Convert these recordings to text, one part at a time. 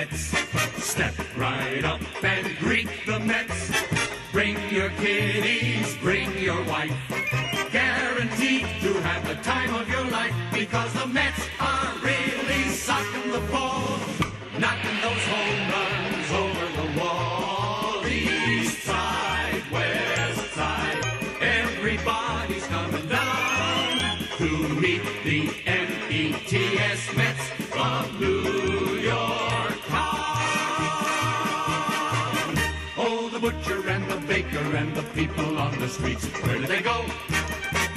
Mets. Step right up and greet the Mets. Bring your kiddies, bring your wife. Guaranteed to have the time of your life, because the Mets are really socking the ball, knocking those home runs over the wall. East side, west side, everybody's coming down to meet the METS Mets of New York town. Oh, the butcher and the baker and the people on the streets, where do they go?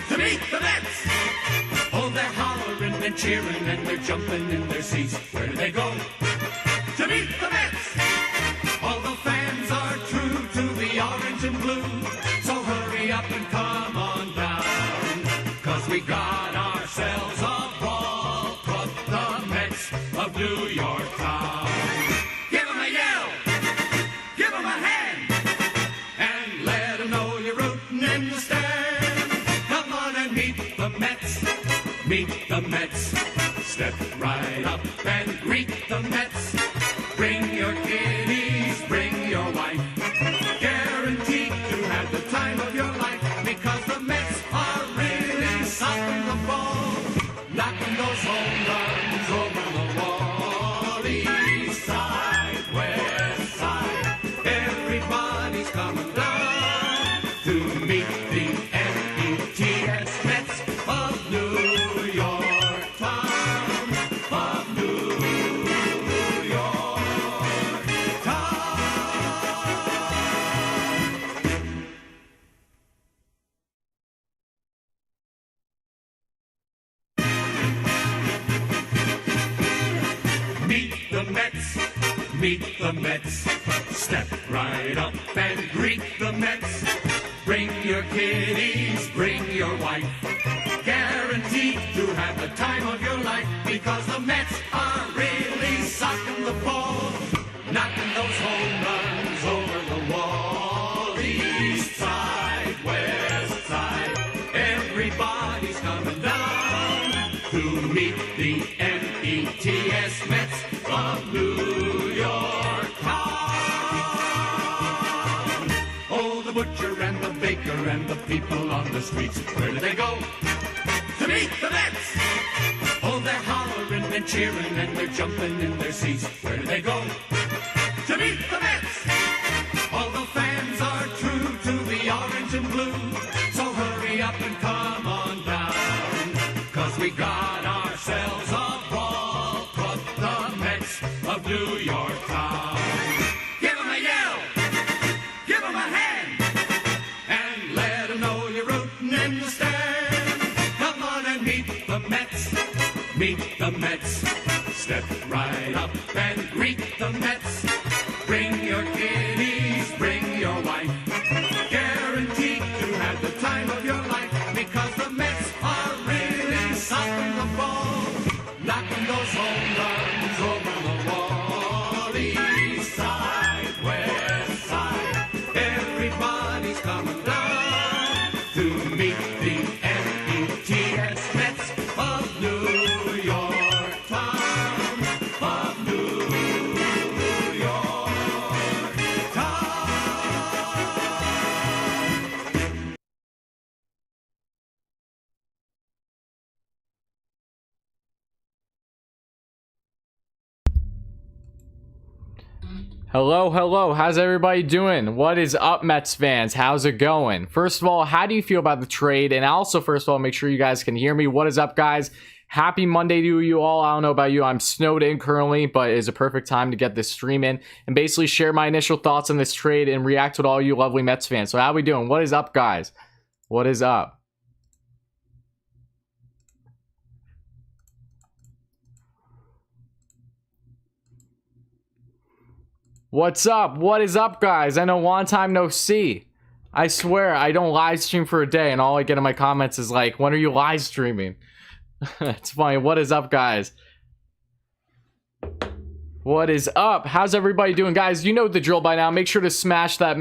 To meet the Mets! Oh, they're hollering and cheering and they're jumping in their seats. Where do they go? To meet the Mets! All the fans are true to the orange and blue, so hurry up and come on down, 'cause we got ourselves a ball club, the Mets of New York town. Give 'em a yell! Give 'em a hand! And let 'em know you're rooting in the stand. Meet the Mets. Step right up and greet the Mets. Bring your kiddies, bring your wife. Guaranteed to have the time of your life, because the Mets are really socking the ball, knocking those home runs over the wall. East side, west side, everybody's coming down to meet the METS Mets of New York town, of New York town. Meet the Mets, meet the Mets. Step right up and greet the Mets. Bring your kiddies, bring your wife. Guaranteed to have the time of your life, because the Mets are really socking the ball, knocking those home runs over the wall. East side, west side, everybody's coming down to meet the METS Mets of New York town. Oh, the butcher and the baker and the people on the streets, where do they go? To meet the Mets! Oh, they're hollering and cheering and they're jumping in their seats. Where do they go? To meet the Mets! All the fans are true to the orange and blue, so hurry up and come on down, 'cause we got ourselves a ball club, the Mets of New York town. Give 'em a yell! Give 'em a hand! And let 'em know you're rooting in the stand. Meet the Mets, meet the Mets. Step right up and greet the Mets. Bring your kiddies, bring your wife. Guaranteed to have the time of your life, because the Mets are really socking the ball, knocking those home runs over the wall. East side, west side, everybody's coming down to meet the METS Mets of New York town, of New York town. Hello, how's everybody doing? What is up, Mets fans? How's it going? First of all, how do you feel about the trade? And also, first of all, make sure you guys can hear me. What is up, guys? Happy Monday to you all. I don't know about you. I'm snowed in currently, but it is a perfect time to get this stream in and basically share my initial thoughts on this trade and react with all you lovely Mets fans. So how we doing? What is up, guys? What is up? What's up? What is up, guys? I know, long time no see. I swear, I don't live stream for a day, and all I get in my comments is like, when are you live streaming? It's funny. What is up, guys? What is up? How's everybody doing, guys? You know the drill by now. Make sure to smash that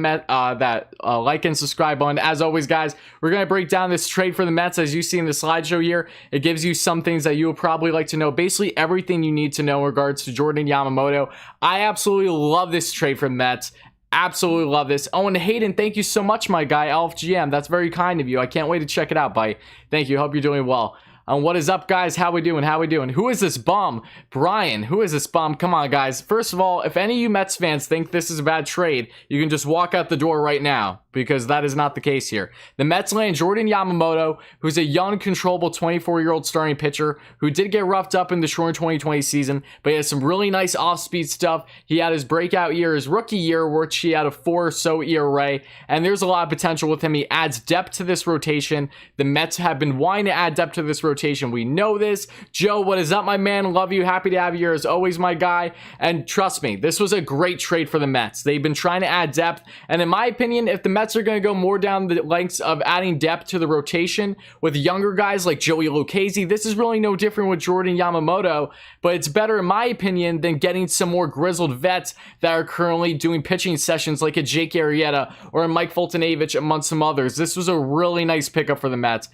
like and subscribe button. As always, guys, we're going to break down this trade for the Mets. As you see in the slideshow here, it gives you some things that you will probably like to know. Basically, everything you need to know in regards to Jordan Yamamoto. I absolutely love this trade for the Mets. Absolutely love this. Owen Hayden, thank you so much, my guy. LFGM, that's very kind of you. I can't wait to check it out, buddy. Thank you. Hope you're doing well. What is up, guys? How we doing? How we doing? Who is this bum? Brian, who is this bum? Come on, guys. First of all, if any of you Mets fans think this is a bad trade, you can just walk out the door right now, because that is not the case here. The Mets land Jordan Yamamoto, who's a young, controllable 24-year-old starting pitcher who did get roughed up in the short 2020 season, but he has some really nice off-speed stuff. He had his breakout year, his rookie year, which he had a 4 or so ERA, and there's a lot of potential with him. He adds depth to this rotation. The Mets have been wanting to add depth to this rotation. We know this. Joe, what is up, my man? Love you. Happy to have you here as always, my guy. And trust me, this was a great trade for the Mets. They've been trying to add depth, and in my opinion, if the Mets are going to go more down the lengths of adding depth to the rotation with younger guys like Joey Lucchesi, this is really no different with Jordan Yamamoto, but it's better, in my opinion, than getting some more grizzled vets that are currently doing pitching sessions like a Jake Arrieta or a Mike Fultonavich among some others. This was a really nice pickup for the Mets.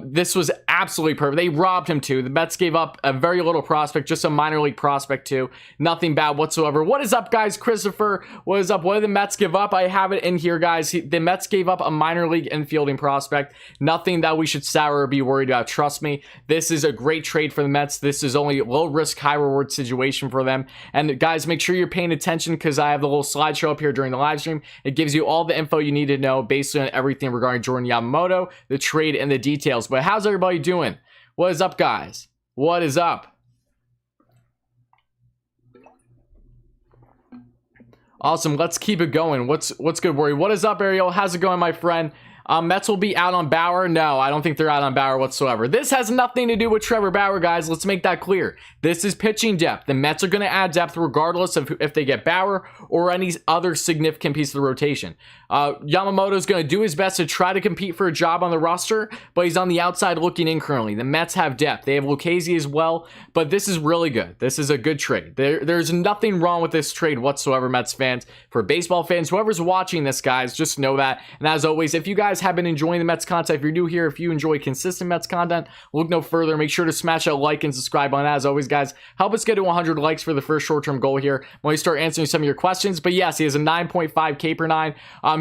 This was absolutely perfect. They robbed him too. The Mets gave up a very little prospect, just a minor league prospect too. Nothing bad whatsoever. What is up, guys? Christopher, what is up? What did the Mets give up? I have it in here, guys. The Mets gave up a minor league infielding prospect. Nothing that we should sour or be worried about. Trust me, this is a great trade for the Mets. This is only a low risk, high reward situation for them. And guys, make sure you're paying attention, because I have the little slideshow up here during the live stream. It gives you all the info you need to know based on everything regarding Jordan Yamamoto, the trade, and the details. But how's everybody doing? What is up, guys? What is up? Awesome. Let's keep it going. What's good, Worry? What is up, Ariel? How's it going, my friend? Mets will be out on Bauer. No, I don't think they're out on Bauer whatsoever. This has nothing to do with Trevor Bauer, guys. Let's make that clear. This is pitching depth. The Mets are going to add depth regardless of if they get Bauer or any other significant piece of the rotation. Yamamoto is going to do his best to try to compete for a job on the roster, but he's on the outside looking in currently. The Mets have depth. They have Lucchesi as well, but this is really good. This is a good trade. There's nothing wrong with this trade whatsoever, Mets fans. For baseball fans, whoever's watching this, guys, just know that. And as always, if you guys have been enjoying the Mets content, if you're new here, if you enjoy consistent Mets content, look no further. Make sure to smash that like and subscribe button. As always, guys, help us get to 100 likes for the first short-term goal here when we start answering some of your questions. But yes, he has a 9.5 K per 9.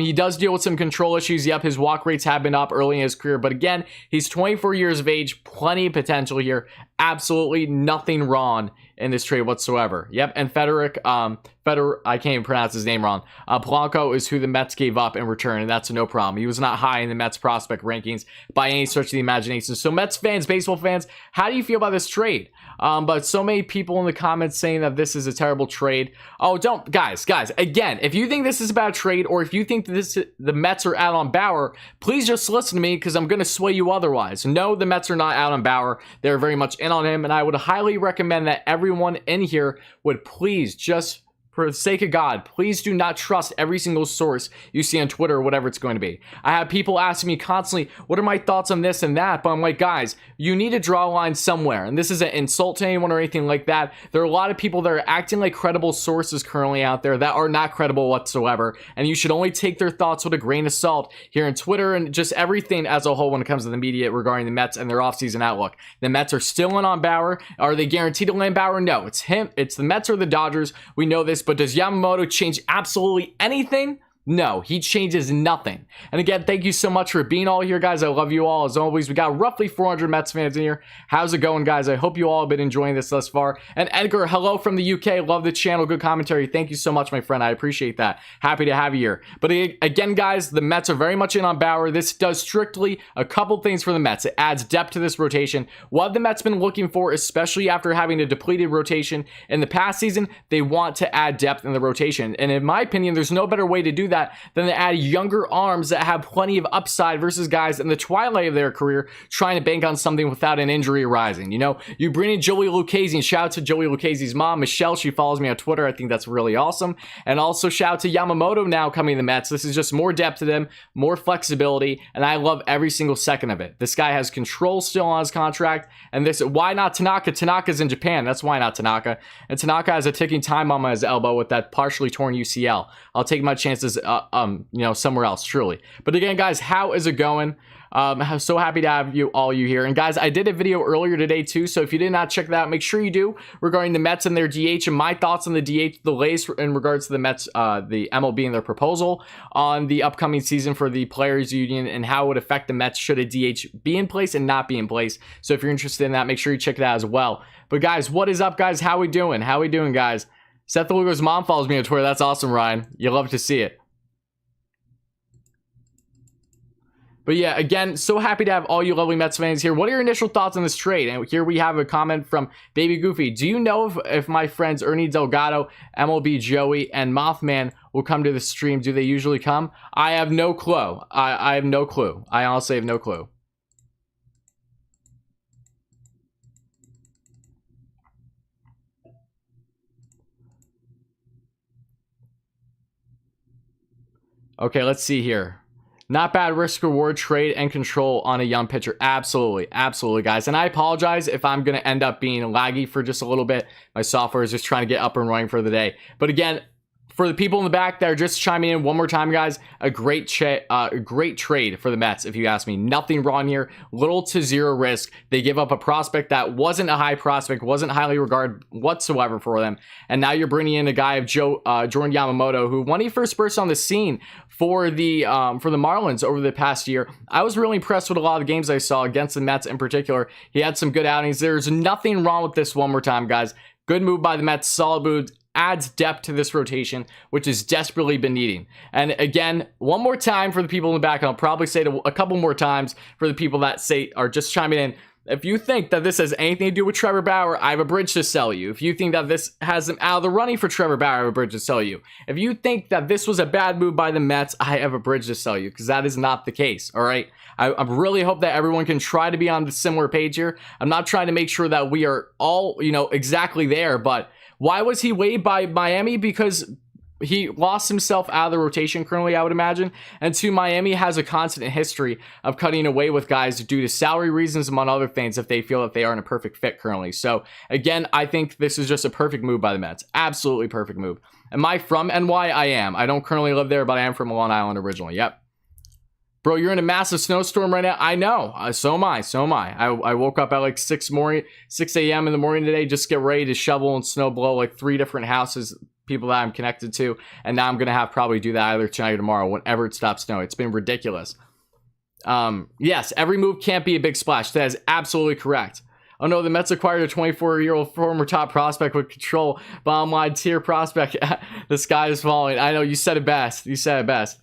He does deal with some control issues. Yep, his walk rates have been up early in his career, but again, he's 24 years of age, plenty of potential here. Absolutely nothing wrong in this trade whatsoever. Yep, and Federic, I can't even pronounce his name wrong. Polanco is who the Mets gave up in return, and that's no problem. He was not high in the Mets prospect rankings by any stretch of the imagination. So Mets fans, baseball fans, how do you feel about this trade? But so many people in the comments saying that this is a terrible trade. Oh, don't, guys, again, if you think this is a bad trade, or if you think the Mets are out on Bauer, please just listen to me, because I'm going to sway you otherwise. No, the Mets are not out on Bauer. They're very much in on him, and I would highly recommend that everyone in here would please just, for the sake of God, please do not trust every single source you see on Twitter or whatever it's going to be. I have people asking me constantly, what are my thoughts on this and that? But I'm like, guys, you need to draw a line somewhere. And this isn't an insult to anyone or anything like that. There are a lot of people that are acting like credible sources currently out there that are not credible whatsoever. And you should only take their thoughts with a grain of salt here on Twitter and just everything as a whole when it comes to the media regarding the Mets and their offseason outlook. The Mets are still in on Bauer. Are they guaranteed to land Bauer? No, it's him. It's the Mets or the Dodgers. We know this. But does Yamamoto change absolutely anything? No, he changes nothing. And again, thank you so much for being all here, guys. I love you all. As always, we got roughly 400 Mets fans in here. How's it going, guys? I hope you all have been enjoying this thus far. And Edgar, hello from the UK. Love the channel. Good commentary. Thank you so much, my friend. I appreciate that. Happy to have you here. But again, guys, the Mets are very much in on Bauer. This does strictly a couple things for the Mets. It adds depth to this rotation. What the Mets been looking for, especially after having a depleted rotation in the past season, they want to add depth in the rotation. And in my opinion, there's no better way to do that, then they add younger arms that have plenty of upside versus guys in the twilight of their career trying to bank on something without an injury arising. You know, you bring in Joey Lucchesi, and shout out to Joey Lucchesi's mom, Michelle. She follows me on Twitter. I think that's really awesome. And also shout out to Yamamoto now coming to the Mets. This is just more depth to them, more flexibility, and I love every single second of it. This guy has control still on his contract, and this, why not Tanaka? Tanaka's in Japan. That's why not Tanaka. And Tanaka has a ticking time bomb on his elbow with that partially torn UCL. I'll take my chances, you know, somewhere else, truly. But again, guys, how is it going? I'm so happy to have all you here. And guys, I did a video earlier today too, so if you did not check that out, make sure you do, regarding the Mets and their DH and my thoughts on the DH delays in regards to the Mets, the MLB and their proposal on the upcoming season for the Players Union and how it would affect the Mets should a DH be in place and not be in place. So if you're interested in that, make sure you check it out as well. But guys, what is up, guys? How we doing? How we doing, guys? Seth Lugo's mom follows me on Twitter. That's awesome, Ryan. You'll love to see it. But yeah, again, so happy to have all you lovely Mets fans here. What are your initial thoughts on this trade? And here we have a comment from Baby Goofy. Do you know if my friends Ernie Delgado, MLB Joey, and Mothman will come to the stream? Do they usually come? I have no clue. I have no clue. I honestly have no clue. Okay, let's see here. Not bad risk reward trade and control on a young pitcher. Absolutely. Absolutely, guys. And I apologize if I'm going to end up being laggy for just a little bit. My software is just trying to get up and running for the day. But again, for the people in the back that are just chiming in one more time, guys, a great trade for the Mets, if you ask me. Nothing wrong here. Little to zero risk. They give up a prospect that wasn't a high prospect, wasn't highly regarded whatsoever for them. And now you're bringing in a guy of Jordan Yamamoto, who when he first burst on the scene for the Marlins over the past year, I was really impressed with a lot of the games I saw against the Mets in particular. He had some good outings. There's nothing wrong with this one more time, guys. Good move by the Mets. Solid move. Adds depth to this rotation, which has desperately been needing. And again, one more time for the people in the back, and I'll probably say it a couple more times for the people that are just chiming in. If you think that this has anything to do with Trevor Bauer, I have a bridge to sell you. If you think that this has them out of the running for Trevor Bauer, I have a bridge to sell you. If you think that this was a bad move by the Mets, I have a bridge to sell you, because that is not the case, all right? I really hope that everyone can try to be on the similar page here. I'm not trying to make sure that we are all, you know, exactly there, but why was he waived by Miami? Because he lost himself out of the rotation currently, I would imagine. And two, Miami has a constant history of cutting away with guys due to salary reasons, among other things, if they feel that they aren't a perfect fit currently. So again, I think this is just a perfect move by the Mets. Absolutely perfect move. Am I from NY? I am. I don't currently live there, but I am from Long Island originally. Yep. Bro, you're in a massive snowstorm right now. I know. So am I. So am I. I woke up at like 6 a.m. in the morning today, just get ready to shovel and snow blow like 3 different houses, people that I'm connected to. And now I'm going to have probably do that either tonight or tomorrow, whenever it stops snowing. It's been ridiculous. Yes, every move can't be a big splash. That is absolutely correct. Oh no, the Mets acquired a 24-year-old former top prospect with control. Bottom line tier prospect. The sky is falling. I know, you said it best. You said it best.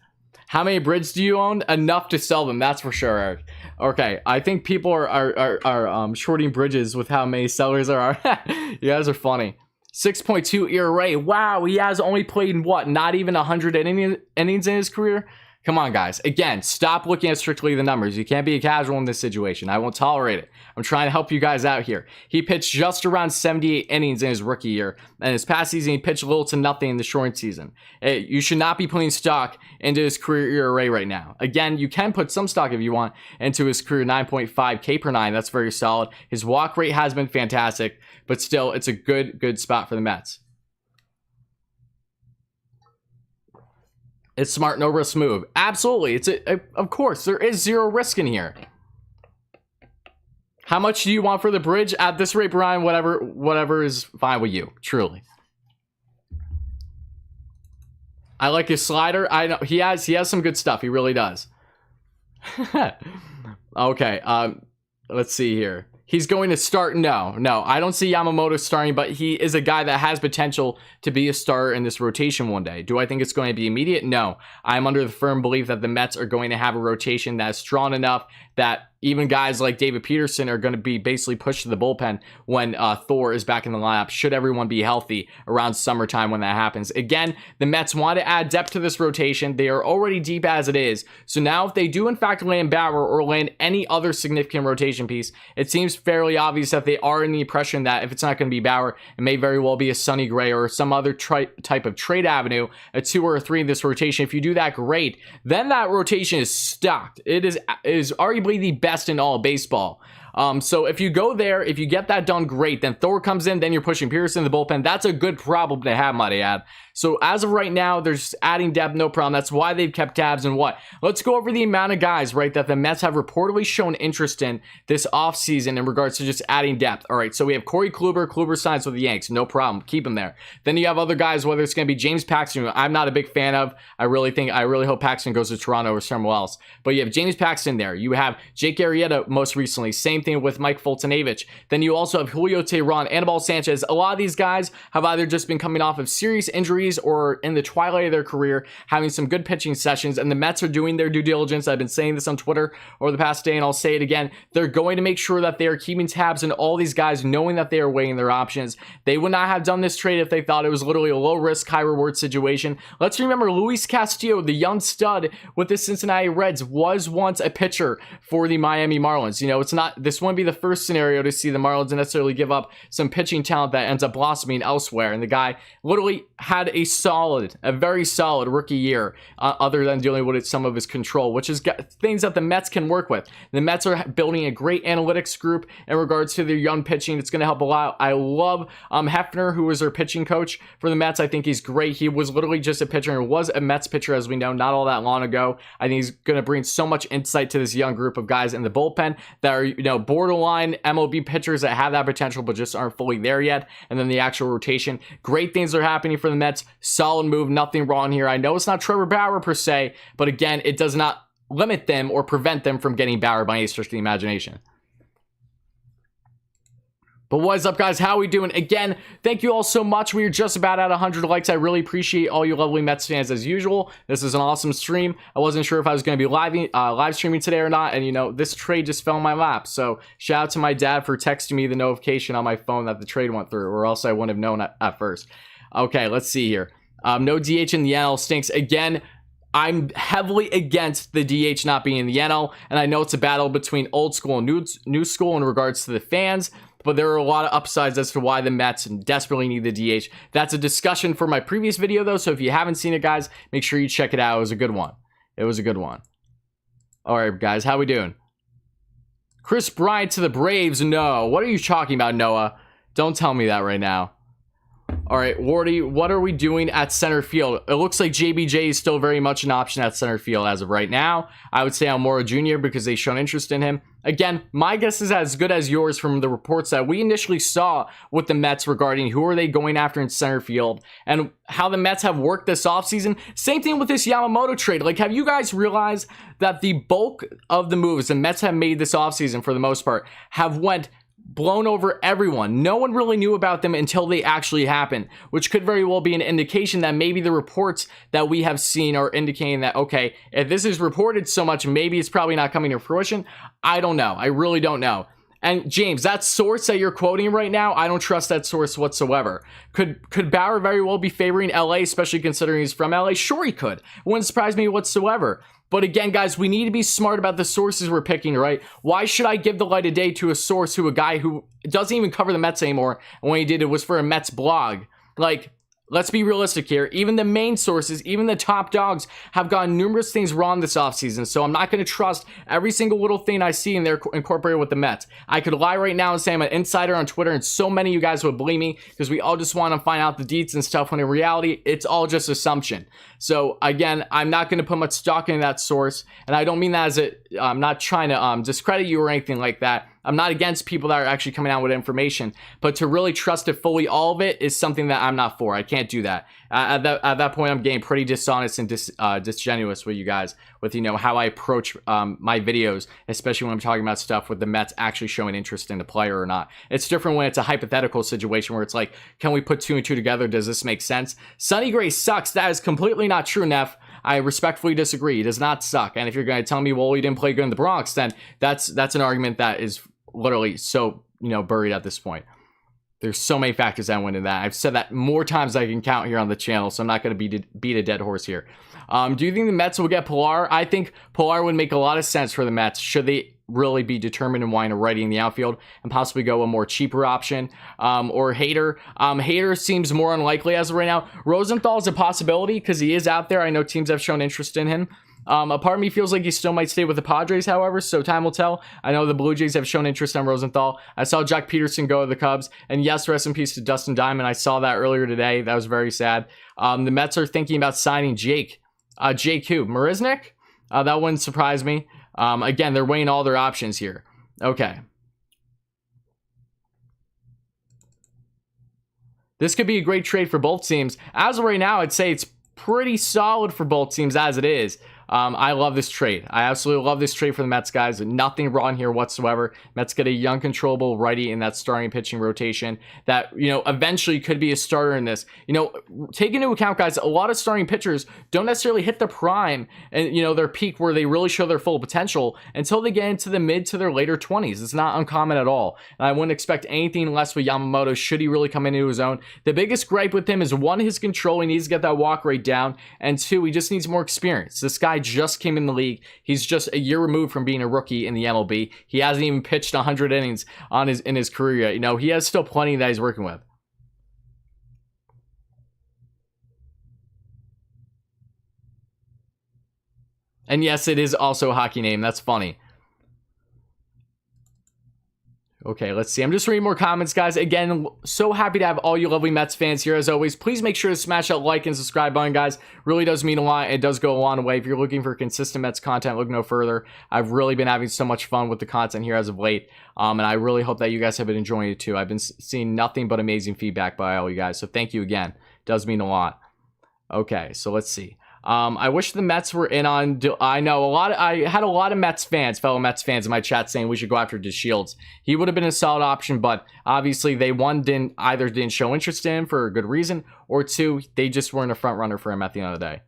How many bridges do you own? Enough to sell them, that's for sure, Eric. Okay, I think people are shorting bridges with how many sellers there are. You guys are funny. 6.2 ERA. Wow, he has only played in what? Not even 100 innings in his career? Come on, guys. Again, stop looking at strictly the numbers. You can't be a casual in this situation. I won't tolerate it. I'm trying to help you guys out here. He pitched just around 78 innings in his rookie year. And his past season, he pitched little to nothing in the short season. You should not be putting stock into his career ERA right now. Again, you can put some stock if you want into his career 9.5 K per 9. That's very solid. His walk rate has been fantastic. But still, it's a good spot for the Mets. It's smart, no risk move. Absolutely. Of course, there is zero risk in here. How much do you want for the bridge? At this rate, Brian, whatever is fine with you. Truly. I like his slider. I know he has some good stuff. He really does. Okay. Let's see here. He's going to start. No, I don't see Yamamoto starting, but he is a guy that has potential to be a starter in this rotation one day. Do I think it's going to be immediate? No. I'm under the firm belief that the Mets are going to have a rotation that is strong enough that even guys like David Peterson are going to be basically pushed to the bullpen when Thor is back in the lineup, should everyone be healthy around summertime when that happens. Again, the Mets want to add depth to this rotation. They are already deep as it is. So now if they do in fact land Bauer or land any other significant rotation piece, it seems fairly obvious that they are in the impression that if it's not going to be Bauer, it may very well be a Sonny Gray or some other type of trade avenue, a 2 or a 3 in this rotation. If you do that, great. Then that rotation is stocked. It is arguably the best in all of baseball. So if you go there, if you get that done, great. Then Thor comes in, then you're pushing Pearson in the bullpen. That's a good problem to have, might I add. So as of right now, they're just adding depth, no problem. That's why they've kept tabs and what. Let's go over the amount of guys, right, that the Mets have reportedly shown interest in this offseason in regards to just adding depth. All right, so we have Corey Kluber. Kluber signs with the Yanks. No problem. Keep him there. Then you have other guys, whether it's going to be James Paxton, who I'm not a big fan of. I really hope Paxton goes to Toronto or somewhere else. But you have James Paxton there. You have Jake Arrieta most recently. Same thing with Mike Fultonavich. Then you also have Julio Teheran, Anibal Sanchez. A lot of these guys have either just been coming off of serious injuries or in the twilight of their career, having some good pitching sessions, and the Mets are doing their due diligence. I've been saying this on Twitter over the past day, and I'll say it again. They're going to make sure that they are keeping tabs on all these guys, knowing that they are weighing their options. They would not have done this trade if they thought it was literally a low-risk, high-reward situation. Let's remember Luis Castillo, the young stud with the Cincinnati Reds, was once a pitcher for the Miami Marlins. You know, this wouldn't be the first scenario to see the Marlins necessarily give up some pitching talent that ends up blossoming elsewhere, and the guy literally had a very solid rookie year, other than dealing with some of his control, which is things that the Mets can work with. The Mets are building a great analytics group in regards to their young pitching. It's going to help a lot. I love Hefner, who was their pitching coach for the Mets. I think he's great. He was literally just a pitcher and was a Mets pitcher, as we know, not all that long ago. I think he's going to bring so much insight to this young group of guys in the bullpen that are, you know, borderline MLB pitchers that have that potential but just aren't fully there yet. And then the actual rotation. Great things are happening for the Mets. Solid move. Nothing wrong here. I know it's not Trevor Bauer per se, but again, it does not limit them or prevent them from getting Bauer by any stretch of the imagination. But what is up, guys? How are we doing? Again, thank you all so much. We are just about at 100 likes. I really appreciate all you lovely Mets fans as usual. This is an awesome stream. I wasn't sure if I was going to be live streaming today or not, and you know, this trade just fell in my lap. So shout out to my dad for texting me the notification on my phone that the trade went through, or else I wouldn't have known at first. Okay, let's see here. No DH in the NL stinks. Again, I'm heavily against the DH not being in the NL, and I know it's a battle between old school and new school in regards to the fans, but there are a lot of upsides as to why the Mets desperately need the DH. That's a discussion for my previous video, though, so if you haven't seen it, guys, make sure you check it out. It was a good one. All right, guys, how we doing? Chris Bryant to the Braves? No. What are you talking about, Noah? Don't tell me that right now. All right, Wardy, what are we doing at center field? It looks like JBJ is still very much an option at center field as of right now. I would say Almora Jr. because they've shown interest in him. Again, my guess is as good as yours from the reports that we initially saw with the Mets regarding who are they going after in center field and how the Mets have worked this offseason. Same thing with this Yamamoto trade. Like, have you guys realized that the bulk of the moves the Mets have made this offseason, for the most part, have blown over everyone? No one really knew about them until they actually happened, which could very well be an indication that maybe the reports that we have seen are indicating that, okay, if this is reported so much, maybe it's probably not coming to fruition. I don't know. I really don't know. And James, that source that you're quoting right now, I don't trust that source whatsoever. Could Bauer very well be favoring LA, especially considering he's from LA? Sure, he could. It wouldn't surprise me whatsoever. But again, guys, we need to be smart about the sources we're picking, right? Why should I give the light of day to a source a guy who doesn't even cover the Mets anymore, and when he did, it was for a Mets blog? Like, let's be realistic here. Even the main sources, even the top dogs, have gotten numerous things wrong this offseason. So I'm not going to trust every single little thing I see in there incorporated with the Mets. I could lie right now and say I'm an insider on Twitter, and so many of you guys would believe me because we all just want to find out the deets and stuff, when in reality, it's all just assumption. So again, I'm not going to put much stock in that source, and I don't mean that as I'm not trying to discredit you or anything like that. I'm not against people that are actually coming out with information, but to really trust it fully, all of it, is something that I'm not for. I can't do that. At that point, I'm getting pretty dishonest and disingenuous with you guys, with, you know, how I approach my videos, especially when I'm talking about stuff with the Mets actually showing interest in the player or not. It's different when it's a hypothetical situation where it's like, can we put 2 and 2 together? Does this make sense? Sonny Gray sucks. That is completely not true, Neff. I respectfully disagree. He does not suck. And if you're going to tell me, well, he didn't play good in the Bronx, then that's an argument that is literally so, buried at this point. There's so many factors that went into that. I've said that more times than I can count here on the channel, so I'm not going to beat a dead horse here. Do you think the Mets will get Pilar? I think Pilar would make a lot of sense for the Mets should they really be determined in wanting a righty in the outfield and possibly go a more cheaper option. Or Hader. Hader seems more unlikely as of right now. Rosenthal is a possibility because he is out there. I know teams have shown interest in him. A part of me feels like he still might stay with the Padres, however, so time will tell. I know the Blue Jays have shown interest in Rosenthal. I saw Jack Peterson go to the Cubs, and yes, rest in peace to Dustin Diamond. I saw that earlier today. That was very sad. The Mets are thinking about signing Jake. Jake who? Marisnik? That wouldn't surprise me. Again, they're weighing all their options here. Okay. This could be a great trade for both teams. As of right now, I'd say it's pretty solid for both teams as it is. I love this trade. I absolutely love this trade for the Mets, guys. Nothing wrong here whatsoever. Mets get a young, controllable righty in that starting pitching rotation that, eventually could be a starter in this. Take into account, guys, a lot of starting pitchers don't necessarily hit the prime and, their peak where they really show their full potential until they get into the mid to their later 20s. It's not uncommon at all. And I wouldn't expect anything less with Yamamoto should he really come into his own. The biggest gripe with him is, one, his control. He needs to get that walk rate down. And two, he just needs more experience. This guy just came in the league. He's just a year removed from being a rookie in the MLB. He hasn't even pitched 100 innings in his career yet. He has still plenty that he's working with. And yes, it is also a hockey name. That's funny. Okay, let's see. I'm just reading more comments, guys. Again, so happy to have all you lovely Mets fans here as always. Please make sure to smash that like and subscribe button, guys. Really does mean a lot. It does go a long way. If you're looking for consistent Mets content, look no further. I've really been having so much fun with the content here as of late. And I really hope that you guys have been enjoying it too. I've been seeing nothing but amazing feedback by all you guys. So thank you again. It does mean a lot. Okay, so let's see. I wish the Mets were in on. I know I had a lot of Mets fans, fellow Mets fans in my chat saying we should go after DeShields. He would have been a solid option, but obviously they didn't show interest in him for a good reason, or two, they just weren't a front runner for him at the end of the day.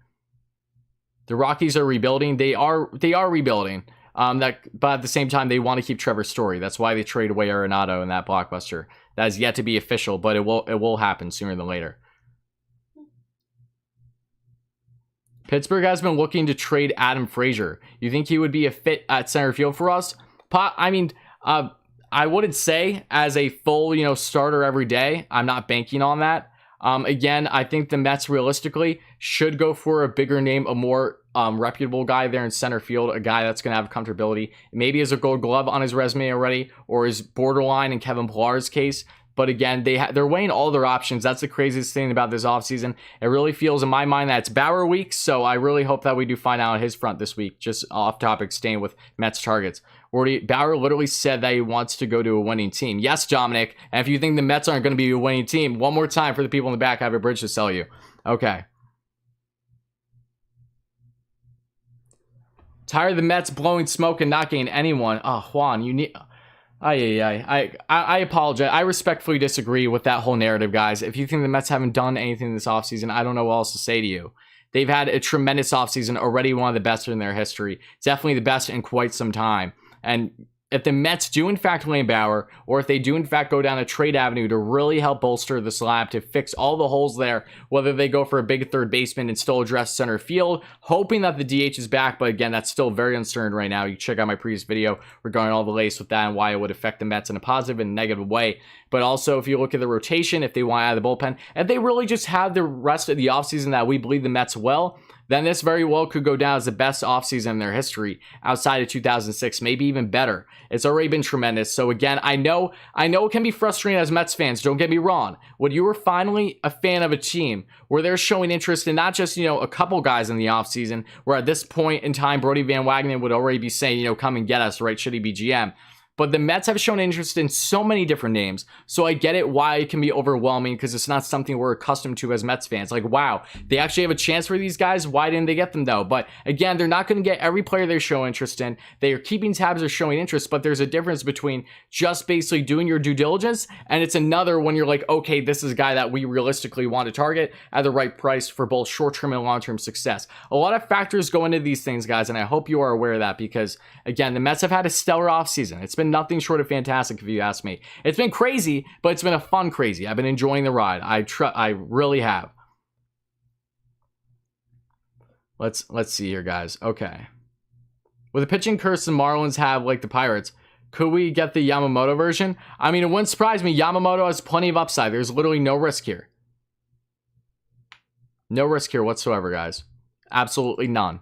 The Rockies are rebuilding. They are rebuilding. But at the same time, they want to keep Trevor Story. That's why they traded away Arenado in that blockbuster. That is yet to be official, but it will happen sooner than later. Pittsburgh has been looking to trade Adam Frazier. You think he would be a fit at center field for us? I wouldn't say as a full, starter every day. I'm not banking on that. Again, I think the Mets realistically should go for a bigger name, a more reputable guy there in center field, a guy that's going to have comfortability. Maybe as a Gold Glove on his resume already, or is borderline in Kevin Pillar's case. But again, they're weighing all their options. That's the craziest thing about this offseason. It really feels in my mind that it's Bauer week, so I really hope that we do find out on his front this week. Just off topic, staying with Mets targets. Bauer literally said that he wants to go to a winning team. Yes, Dominic, and if you think the Mets aren't going to be a winning team, one more time for the people in the back, I have a bridge to sell you. Okay. Tired of the Mets blowing smoke and not getting anyone. Oh, Juan, you need... I apologize. I respectfully disagree with that whole narrative, guys. If you think the Mets haven't done anything this offseason, I don't know what else to say to you. They've had a tremendous offseason, already one of the best in their history. Definitely the best in quite some time. And if the Mets do in fact land Bauer, or if they do in fact go down a trade avenue to really help bolster the slab to fix all the holes there, whether they go for a big third baseman and still address center field, hoping that the DH is back, but again, that's still very uncertain right now. You check out my previous video regarding all the latest with that and why it would affect the Mets in a positive and negative way. But also, if you look at the rotation, if they want out of the bullpen, if they really just have the rest of the offseason that we believe the Mets will, then this very well could go down as the best offseason in their history outside of 2006, maybe even better. It's already been tremendous. So again, I know it can be frustrating as Mets fans, don't get me wrong. When you were finally a fan of a team where they're showing interest in not just, a couple guys in the offseason, where at this point in time, Brody Van Wagenen would already be saying, come and get us, right? Should he be GM? But the Mets have shown interest in so many different names. So I get it why it can be overwhelming, because it's not something we're accustomed to as Mets fans. Like, wow, they actually have a chance for these guys. Why didn't they get them though? But again, they're not going to get every player they show interest in. They are keeping tabs or showing interest, but there's a difference between just basically doing your due diligence, and it's another when you're like, okay, this is a guy that we realistically want to target at the right price for both short-term and long-term success. A lot of factors go into these things, guys, and I hope you are aware of that, because again, the Mets have had a stellar offseason. It's been nothing short of fantastic, if you ask me. It's been crazy, but it's been a fun crazy. I've been enjoying the ride. I really have. Let's see here, guys. Okay. With a pitching curse the Marlins have, like the Pirates, could we get the Yamamoto version? I mean, it wouldn't surprise me. Yamamoto has plenty of upside. There's literally no risk here. No risk here whatsoever, guys. Absolutely none.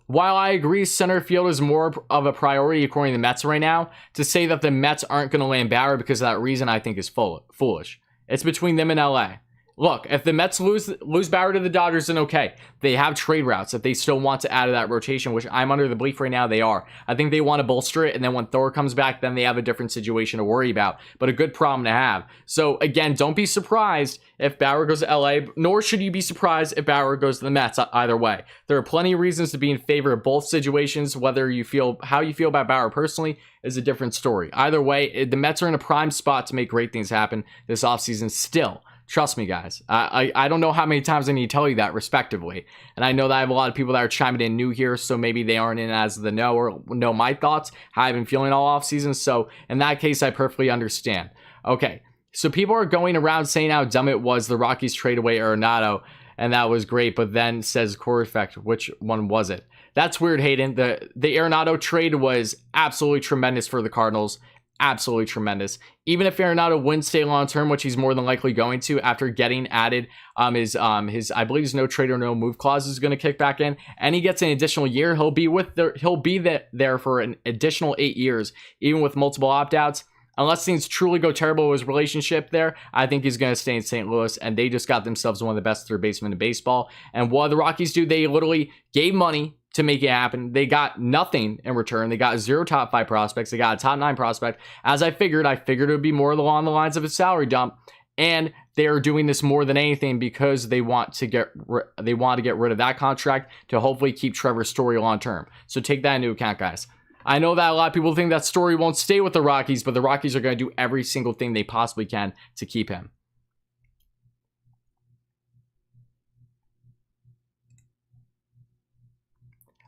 While I agree center field is more of a priority according to the Mets right now, to say that the Mets aren't going to land Bauer because of that reason, I think is foolish. It's between them and LA. Look, if the Mets lose Bauer to the Dodgers, then okay. They have trade routes if they still want to add to that rotation, which I'm under the belief right now they are. I think they want to bolster it, and then when Thor comes back, then they have a different situation to worry about. But a good problem to have. So again, don't be surprised if Bauer goes to LA, nor should you be surprised if Bauer goes to the Mets either way. There are plenty of reasons to be in favor of both situations. Whether you feel how you feel about Bauer personally is a different story. Either way, the Mets are in a prime spot to make great things happen this offseason still. Trust me, guys. I don't know how many times I need to tell you that respectively. And I know that I have a lot of people that are chiming in new here, so maybe they aren't in as the know or know my thoughts, how I've been feeling all offseason. So in that case, I perfectly understand. Okay, so people are going around saying how dumb it was the Rockies trade away Arenado, and that was great, but then says core effect. Which one was it? That's weird, Hayden. The Arenado trade was absolutely tremendous for the Cardinals. Absolutely tremendous. Even if Arenado wouldn't stay long term, which he's more than likely going to after getting added, his I believe his no trade or no move clause is going to kick back in, and he gets an additional year. He'll be there for an additional 8 years, even with multiple opt outs. Unless things truly go terrible with his relationship there, I think he's going to stay in St. Louis, and they just got themselves one of the best third basemen in baseball. And what the Rockies do, they literally gave money to make it happen. They got nothing in return. They got 0 top 5 prospects. They got a top 9 prospect. As I figured it would be more along the lines of a salary dump. And they're doing this more than anything because they want to get rid of that contract to hopefully keep Trevor Story long term. So take that into account, guys. I know that a lot of people think that Story won't stay with the Rockies, but the Rockies are going to do every single thing they possibly can to keep him.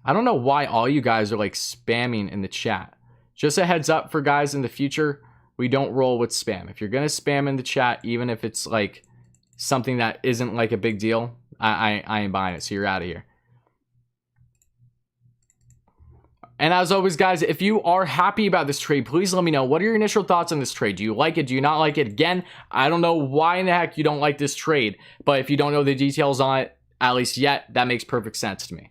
I don't know why all you guys are like spamming in the chat. Just a heads up for guys in the future, we don't roll with spam. If you're going to spam in the chat, even if it's like something that isn't like a big deal, I ain't buying it. So you're out of here. And as always, guys, if you are happy about this trade, please let me know. What are your initial thoughts on this trade? Do you like it? Do you not like it? Again, I don't know why in the heck you don't like this trade, but if you don't know the details on it, at least yet, that makes perfect sense to me.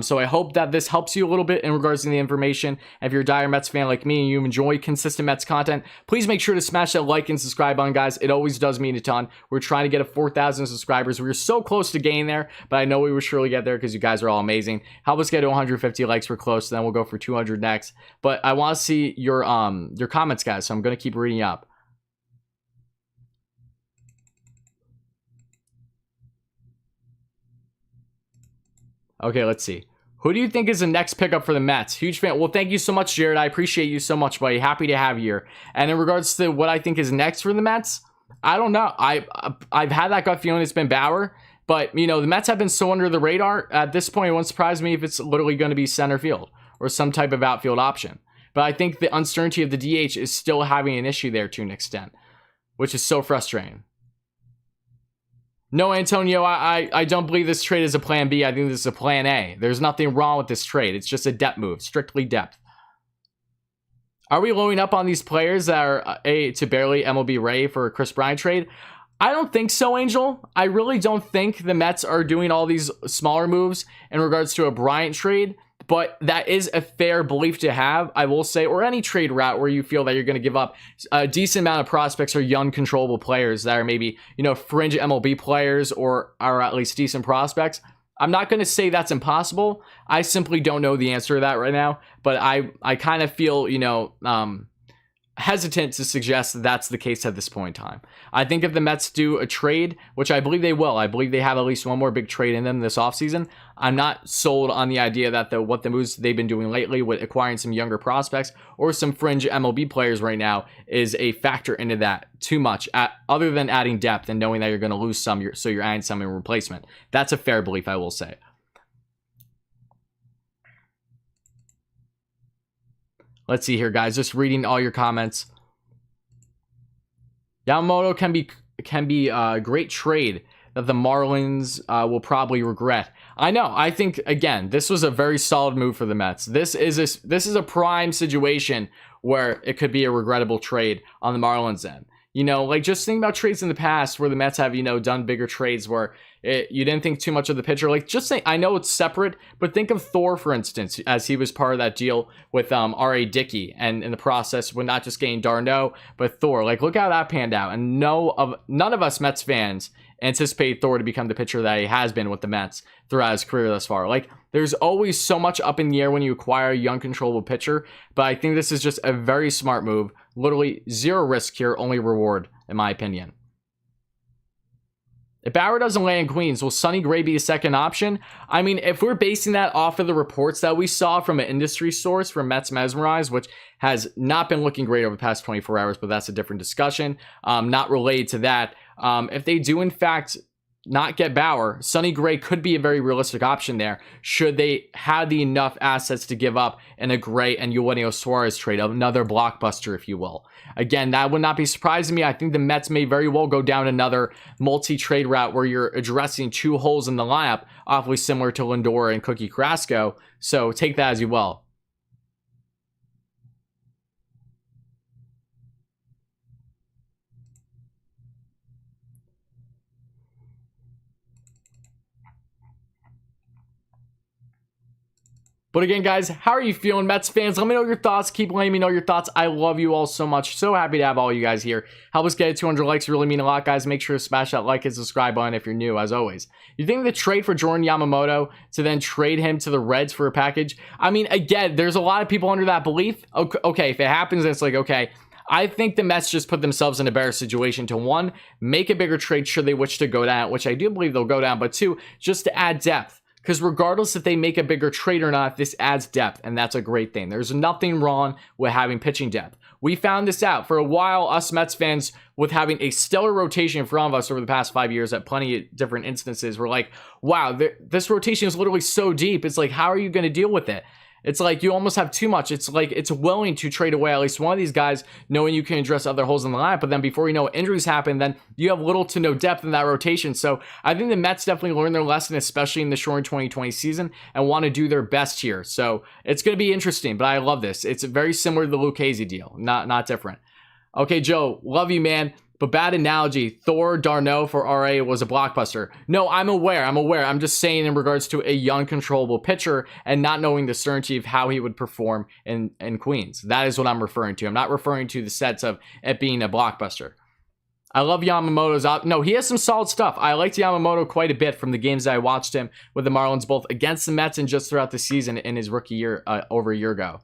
So I hope that this helps you a little bit in regards to the information. If you're a dire Mets fan like me and you enjoy consistent Mets content, please make sure to smash that like and subscribe button, guys. It always does mean a ton. We're trying to get a 4,000 subscribers. We're so close to getting there, but I know we will surely get there because you guys are all amazing. Help us get to 150 likes. We're close, then we'll go for 200 next. But I want to see your comments, guys, so I'm going to keep reading up. Okay, let's see. Who do you think is the next pickup for the Mets? Huge fan. Well, thank you so much, Jared. I appreciate you so much, buddy. Happy to have you here. And in regards to what I think is next for the Mets, I don't know. I've had that gut feeling it's been Bauer. But, you know, the Mets have been so under the radar. At this point, it won't surprise me if it's literally going to be center field or some type of outfield option. But I think the uncertainty of the DH is still having an issue there to an extent, which is so frustrating. No, Antonio, I don't believe this trade is a plan B. I think this is a plan A. There's nothing wrong with this trade. It's just a depth move, strictly depth. Are we loading up on these players that are to barely MLB ready for a Chris Bryant trade? I don't think so, Angel. I really don't think the Mets are doing all these smaller moves in regards to a Bryant trade. But that is a fair belief to have, I will say, or any trade route where you feel that you're going to give up a decent amount of prospects or young, controllable players that are maybe, you know, fringe MLB players or are at least decent prospects. I'm not going to say that's impossible. I simply don't know the answer to that right now. But I kind of feel, hesitant to suggest that that's the case at this point in time. I think if the Mets do a trade, which I believe they will, I believe they have at least one more big trade in them this offseason. I'm not sold on the idea that what the moves they've been doing lately with acquiring some younger prospects or some fringe MLB players right now is a factor into that too much, other than adding depth and knowing that you're going to lose some, so you're adding some in replacement. That's a fair belief, I will say. Let's see here, guys. Just reading all your comments. Yamamoto can be a great trade that the Marlins will probably regret. I know. I think, again, this was a very solid move for the Mets. This is a prime situation where it could be a regrettable trade on the Marlins end. Just think about trades in the past where the Mets have, done bigger trades where you didn't think too much of the pitcher. Just say, I know it's separate, but think of Thor, for instance, as he was part of that deal with R.A. Dickey, and in the process, we're not just getting d'Arnaud, but Thor. Look how that panned out. And none of us Mets fans anticipate Thor to become the pitcher that he has been with the Mets throughout his career thus far. There's always so much up in the air when you acquire a young, controllable pitcher, but I think this is just a very smart move. Literally zero risk here, only reward, in my opinion. If Bauer doesn't land in Queens, will Sonny Gray be a second option? I mean, if we're basing that off of the reports that we saw from an industry source from Mets Mesmerize, which has not been looking great over the past 24 hours, but that's a different discussion, not related to that. If they do, in fact, not get Bauer, Sonny Gray could be a very realistic option there, should they have the enough assets to give up in a Gray and Eugenio Suarez trade, another blockbuster, if you will. Again, that would not be surprising me. I think the Mets may very well go down another multi-trade route where you're addressing two holes in the lineup, awfully similar to Lindor and Cookie Carrasco. So take that as you will. But again, guys, how are you feeling, Mets fans? Let me know your thoughts. Keep letting me know your thoughts. I love you all so much. So happy to have all you guys here. Help us get to 200 likes. Really mean a lot, guys. Make sure to smash that like and subscribe button if you're new, as always. You think the trade for Jordan Yamamoto to then trade him to the Reds for a package? I mean, again, there's a lot of people under that belief. Okay, if it happens, it's okay. I think the Mets just put themselves in a better situation to, one, make a bigger trade should they wish to go down, which I do believe they'll go down, but two, just to add depth. Because regardless if they make a bigger trade or not, this adds depth, and that's a great thing. There's nothing wrong with having pitching depth. We found this out. For a while, us Mets fans, with having a stellar rotation in front of us over the past 5 years at plenty of different instances, we're like, wow, this rotation is literally so deep. It's how are you going to deal with it? It's you almost have too much. It's it's willing to trade away at least one of these guys, knowing you can address other holes in the lineup. But then before you know it, injuries happen, then you have little to no depth in that rotation. So I think the Mets definitely learned their lesson, especially in the short 2020 season, and want to do their best here. So it's going to be interesting, but I love this. It's very similar to the Lucchesi deal, not different. Okay, Joe, love you, man. But bad analogy, Thor d'Arnaud for RA was a blockbuster. No, I'm aware. I'm just saying in regards to a young, controllable pitcher and not knowing the certainty of how he would perform in Queens. That is what I'm referring to. I'm not referring to the sets of it being a blockbuster. I love Yamamoto's. No, he has some solid stuff. I liked Yamamoto quite a bit from the games that I watched him with the Marlins, both against the Mets and just throughout the season in his rookie year over a year ago.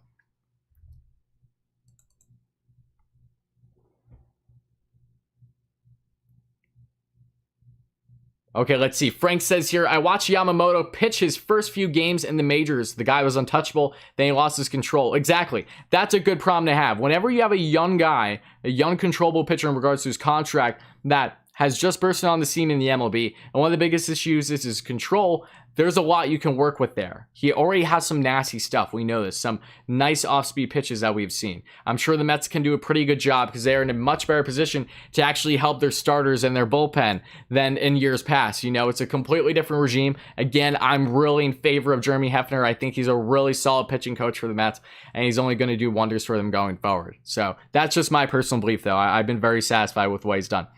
Okay, let's see. Frank says here, I watched Yamamoto pitch his first few games in the majors. The guy was untouchable. Then he lost his control. Exactly. That's a good problem to have. Whenever you have a young guy, a young controllable pitcher in regards to his contract that has just bursted on the scene in the MLB, and one of the biggest issues is his control, there's a lot you can work with there. He already has some nasty stuff. We know this. Some nice off-speed pitches that we've seen. I'm sure the Mets can do a pretty good job because they're in a much better position to actually help their starters and their bullpen than in years past. It's a completely different regime. Again, I'm really in favor of Jeremy Hefner. I think he's a really solid pitching coach for the Mets, and he's only going to do wonders for them going forward. So that's just my personal belief, though. I've been very satisfied with what he's done.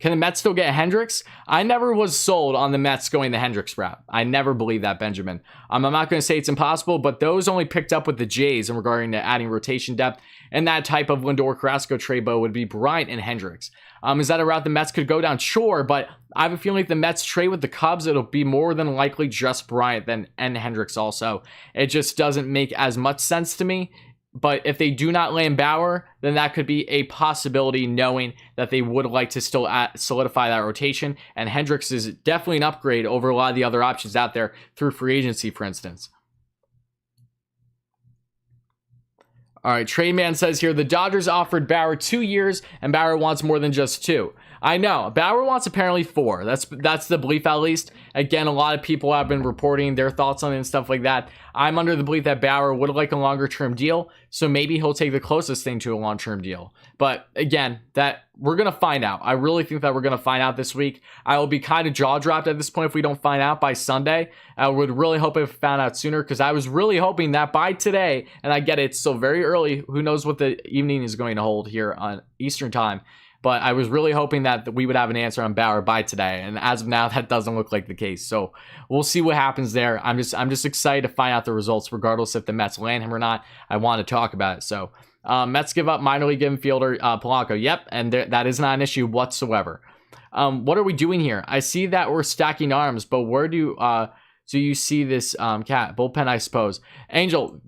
Can the Mets still get Hendricks? I never was sold on the Mets going the Hendricks route. I never believed that, Benjamin. I'm not going to say it's impossible, but those only picked up with the Jays in regarding to adding rotation depth, and that type of Lindor Carrasco trade would be Bryant and Hendricks. Is that a route the Mets could go down? Sure, but I have a feeling if the Mets trade with the Cubs, it'll be more than likely just Bryant and Hendricks also. It just doesn't make as much sense to me. But if they do not land Bauer, then that could be a possibility, knowing that they would like to still solidify that rotation. And Hendricks is definitely an upgrade over a lot of the other options out there through free agency, for instance. All right, Trade Man says here, the Dodgers offered Bauer 2 years, and Bauer wants more than just 2. I know, Bauer wants apparently 4. That's the belief, at least. Again, a lot of people have been reporting their thoughts on it and stuff like that. I'm under the belief that Bauer would like a longer-term deal, so maybe he'll take the closest thing to a long-term deal. But again, that we're going to find out. I really think that we're going to find out this week. I will be kind of jaw-dropped at this point if we don't find out by Sunday. I would really hope if we found out sooner, because I was really hoping that by today, and I get it, it's still very early, who knows what the evening is going to hold here on Eastern time, but I was really hoping that we would have an answer on Bauer by today, and as of now, that doesn't look like the case. So we'll see what happens there. I'm just excited to find out the results, regardless if the Mets land him or not. I want to talk about it. So Mets give up minor league infielder Polanco. Yep, and that is not an issue whatsoever. What are we doing here? I see that we're stacking arms, but where do you see this bullpen? I suppose, Angel.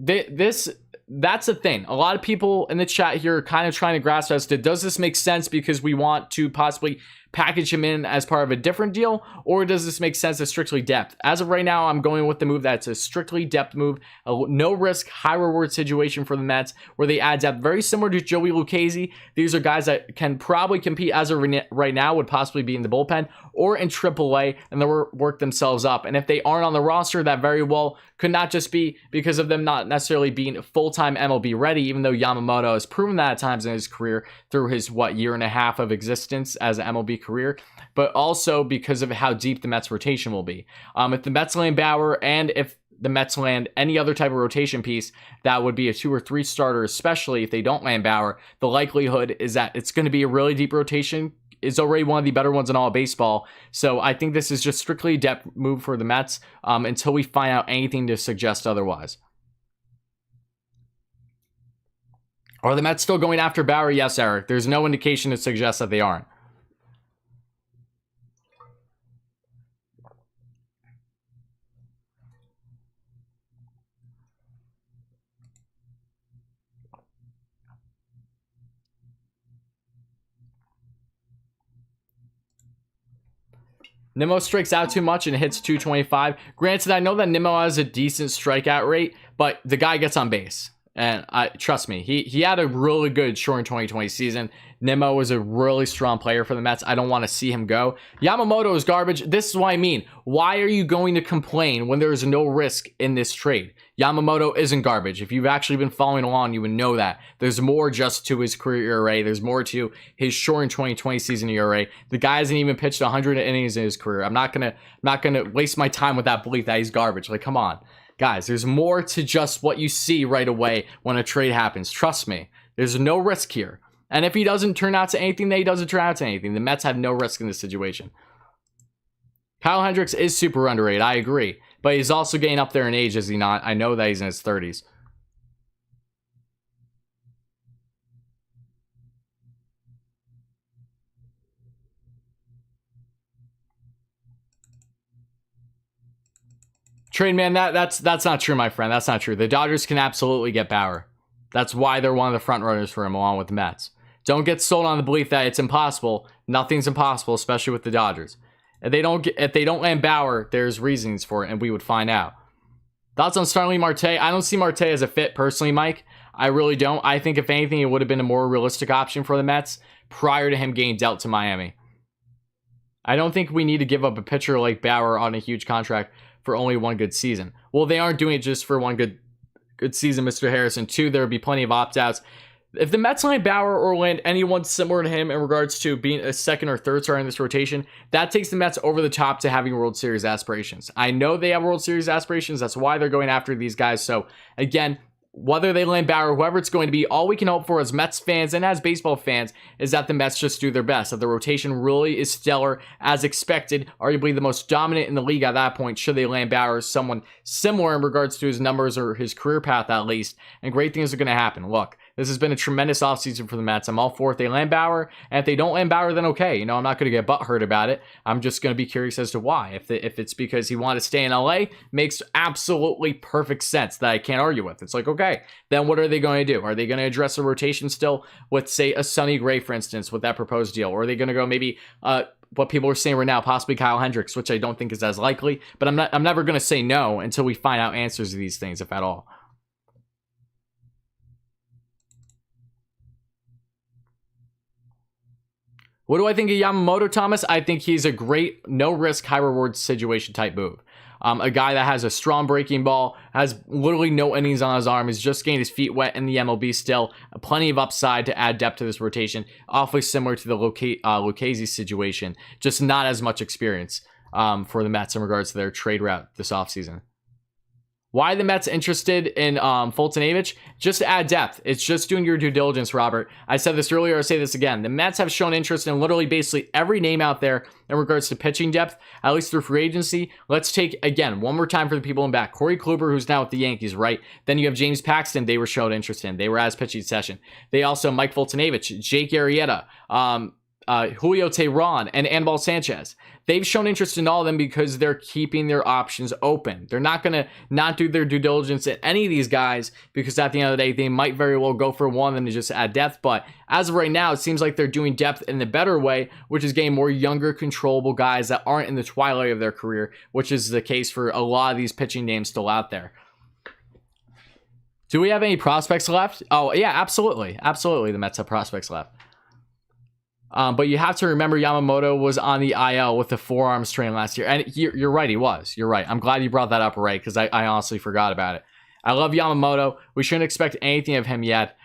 That's the thing. A lot of people in the chat here are kind of trying to grasp as to, does this make sense because we want to possibly package him in as part of a different deal, or does this make sense as strictly depth? As of right now, I'm going with the move that's a strictly depth move, a no risk, high reward situation for the Mets, where they add depth very similar to Joey Lucchesi. These are guys that can probably compete as of right now, would possibly be in the bullpen or in AAA, and they'll work themselves up. And if they aren't on the roster, that very well could not just be because of them not necessarily being full-time MLB ready, even though Yamamoto has proven that at times in his career through his, year and a half of existence as an MLB career, but also because of how deep the Mets rotation will be. If the Mets land Bauer, and if the Mets land any other type of rotation piece, that would be a 2 or 3 starter, especially if they don't land Bauer, the likelihood is that it's going to be a really deep rotation. It's already one of the better ones in all of baseball. So I think this is just strictly a depth move for the Mets until we find out anything to suggest otherwise. Are the Mets still going after Bauer? Yes, Eric. There's no indication to suggest that they aren't. Nimmo strikes out too much and hits 225. Granted, I know that Nimmo has a decent strikeout rate, but the guy gets on base. And trust me, he had a really good short 2020 season. Nimmo was a really strong player for the Mets. I don't want to see him go. Yamamoto is garbage. This is what I mean. Why are you going to complain when there is no risk in this trade? Yamamoto isn't garbage. If you've actually been following along, you would know that. There's more just to his career ERA. There's more to his short 2020 season ERA. The guy hasn't even pitched 100 innings in his career. I'm not gonna waste my time with that belief that he's garbage. Like, come on. Guys, there's more to just what you see right away when a trade happens. Trust me, there's no risk here. And if he doesn't turn out to anything, then he doesn't turn out to anything. The Mets have no risk in this situation. Kyle Hendricks is super underrated, I agree. But he's also getting up there in age, is he not? I know that he's in his 30s. Trade man, that's not true, my friend. That's not true. The Dodgers can absolutely get Bauer. That's why they're one of the front runners for him, along with the Mets. Don't get sold on the belief that it's impossible. Nothing's impossible, especially with the Dodgers. If they don't land Bauer, there's reasons for it, and we would find out. Thoughts on Starling Marte? I don't see Marte as a fit personally, Mike. I really don't. I think if anything, it would have been a more realistic option for the Mets prior to him getting dealt to Miami. I don't think we need to give up a pitcher like Bauer on a huge contract for only one good season. Well, they aren't doing it just for one good season, Mr. Harrison. 2, there would be plenty of opt-outs. If the Mets land Bauer or land anyone similar to him in regards to being a second or third starter in this rotation, that takes the Mets over the top to having World Series aspirations. I know they have World Series aspirations. That's why they're going after these guys. So, again, whether they land Bauer, whoever it's going to be, all we can hope for as Mets fans and as baseball fans is that the Mets just do their best, that the rotation really is stellar as expected, arguably the most dominant in the league at that point, should they land Bauer, someone similar in regards to his numbers or his career path at least, and great things are going to happen. Look, this has been a tremendous offseason for the Mets. I'm all for it. They land Bauer, and if they don't land Bauer, then okay. I'm not going to get butthurt about it. I'm just going to be curious as to why. If it's because he wanted to stay in LA, makes absolutely perfect sense that I can't argue with. It's like, okay, then what are they going to do? Are they going to address the rotation still with, say, a Sonny Gray, for instance, with that proposed deal? Or are they going to go maybe what people are saying right now, possibly Kyle Hendricks, which I don't think is as likely, but I'm never going to say no until we find out answers to these things, if at all. What do I think of Yamamoto, Thomas? I think he's a great, no-risk, high-reward situation type move. A guy that has a strong breaking ball, has literally no innings on his arm, is just getting his feet wet in the MLB still. Plenty of upside to add depth to this rotation. Awfully similar to the Lucchesi situation, just not as much experience for the Mets in regards to their trade route this offseason. Why the Mets interested in Fulton-Avich? Just to add depth. It's just doing your due diligence, Robert. I said this earlier, I'll say this again. The Mets have shown interest in literally basically every name out there in regards to pitching depth, at least through free agency. Let's take, again, one more time for the people in back. Corey Kluber, who's now with the Yankees, right? Then you have James Paxton, they were showed interest in. They were as pitching session. They also, Mike Fulton-Avich, Jake Arrieta, Julio Teheran, and Anibal Sanchez. They've shown interest in all of them because they're keeping their options open. They're not going to not do their due diligence at any of these guys because at the end of the day, they might very well go for one of them to just add depth. But as of right now, it seems like they're doing depth in the better way, which is getting more younger, controllable guys that aren't in the twilight of their career, which is the case for a lot of these pitching names still out there. Do we have any prospects left? Oh, yeah, absolutely. Absolutely, the Mets have prospects left. But you have to remember Yamamoto was on the IL with the forearm strain last year. And you're right, he was. You're right. I'm glad you brought that up, right? Because I honestly forgot about it. I love Yamamoto. We shouldn't expect anything of him yet.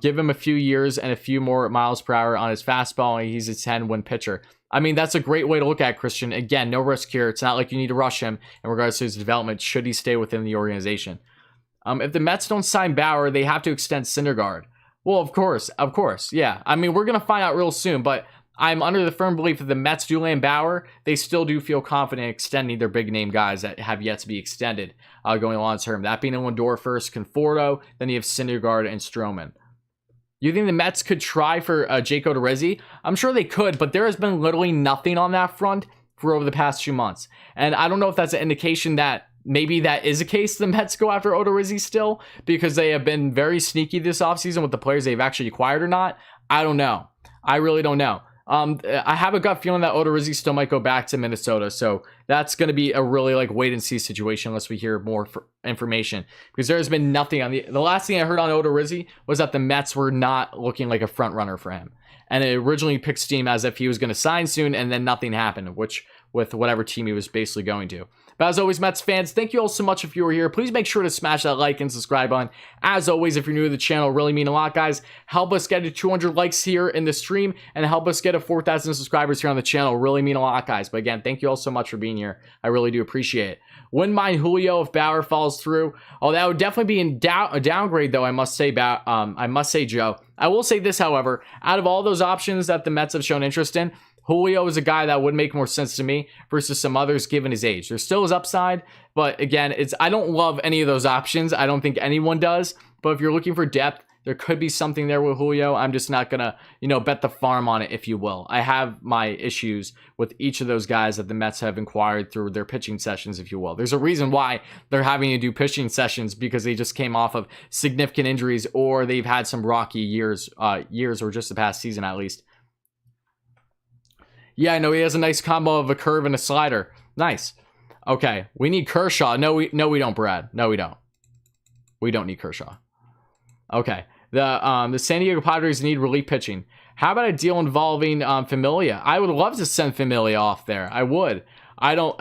Give him a few years and a few more miles per hour on his fastball, and he's a 10-win pitcher. I mean, that's a great way to look at it, Christian. Again, no risk here. It's not like you need to rush him in regards to his development should he stay within the organization. If the Mets don't sign Bauer, they have to extend Syndergaard. Well, of course, yeah. I mean, we're going to find out real soon, but I'm under the firm belief that the Mets do land Bauer. They still do feel confident extending their big-name guys that have yet to be extended going long-term. That being Lindor first, Conforto, then you have Syndergaard and Stroman. You think the Mets could try for Jake Odorizzi? I'm sure they could, but there has been literally nothing on that front for over the past 2 months. And I don't know if that's an indication that maybe that is a case the Mets go after Odorizzi still because they have been very sneaky this offseason with the players they've actually acquired or not. I don't know. I really don't know. I have a gut feeling that Odorizzi still might go back to Minnesota. So that's going to be a really wait and see situation unless we hear more information because there has been nothing on the last thing I heard on Odorizzi was that the Mets were not looking like a front runner for him. And it originally picked steam as if he was going to sign soon and then nothing happened, which with whatever team he was basically going to. But as always, Mets fans, thank you all so much if you were here. Please make sure to smash that like and subscribe button. As always, if you're new to the channel, really mean a lot, guys. Help us get to 200 likes here in the stream and help us get to 4,000 subscribers here on the channel. Really mean a lot, guys. But again, thank you all so much for being here. I really do appreciate it. Wouldn't mind Julio if Bauer falls through. Oh, that would definitely be a downgrade, though, I must say, Joe. I will say this, however, out of all those options that the Mets have shown interest in, Julio is a guy that would make more sense to me versus some others given his age. There still is upside, but again, I don't love any of those options. I don't think anyone does, but if you're looking for depth, there could be something there with Julio. I'm just not going to, bet the farm on it, if you will. I have my issues with each of those guys that the Mets have acquired through their pitching sessions, if you will. There's a reason why they're having to do pitching sessions because they just came off of significant injuries or they've had some rocky years or just the past season at least. Yeah, I know he has a nice combo of a curve and a slider. Nice. Okay, we need Kershaw. No, we don't, Brad. No, we don't. We don't need Kershaw. Okay. The San Diego Padres need relief pitching. How about a deal involving Familia? I would love to send Familia off there. I would. I don't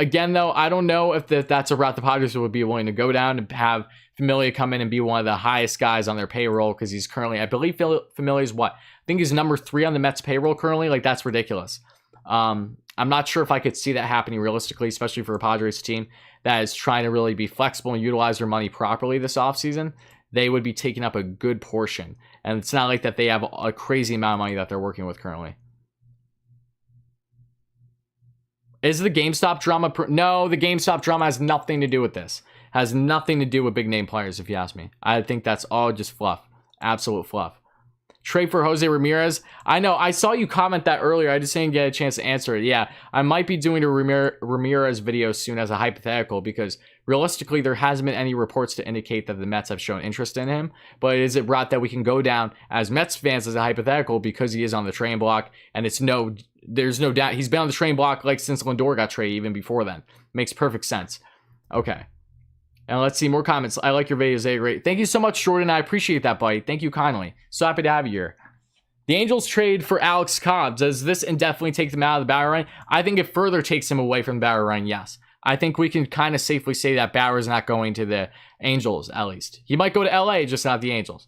know if that's a route the Padres would be willing to go down and have Familia come in and be one of the highest guys on their payroll because he's currently, I believe Familia's what? I think he's number 3 on the Mets payroll currently. That's ridiculous. I'm not sure if I could see that happening realistically, especially for a Padres team that is trying to really be flexible and utilize their money properly this offseason. they would be taking up a good portion. And it's not like that they have a crazy amount of money that they're working with currently. Is the GameStop drama... No, the GameStop drama has nothing to do with this. Has nothing to do with big name players, if you ask me. I think that's all just fluff. Absolute fluff. Trade for Jose Ramirez. I know, I saw you comment that earlier. I just didn't get a chance to answer it. Yeah, I might be doing a Ramirez video soon as a hypothetical because realistically, there hasn't been any reports to indicate that the Mets have shown interest in him. But is it route that we can go down as Mets fans as a hypothetical because he is on the trade block and there's no doubt he's been on the trade block like since Lindor got traded even before then. Makes perfect sense. Okay. And let's see more comments. I like your videos. They're great. Thank you so much, Jordan. I appreciate that, buddy. Thank you kindly. So happy to have you here. The Angels trade for Alex Cobb. Does this indefinitely take them out of the Bauer run? I think it further takes him away from the Bauer run, yes. I think we can kind of safely say that Bauer's not going to the Angels, at least. He might go to LA, just not the Angels.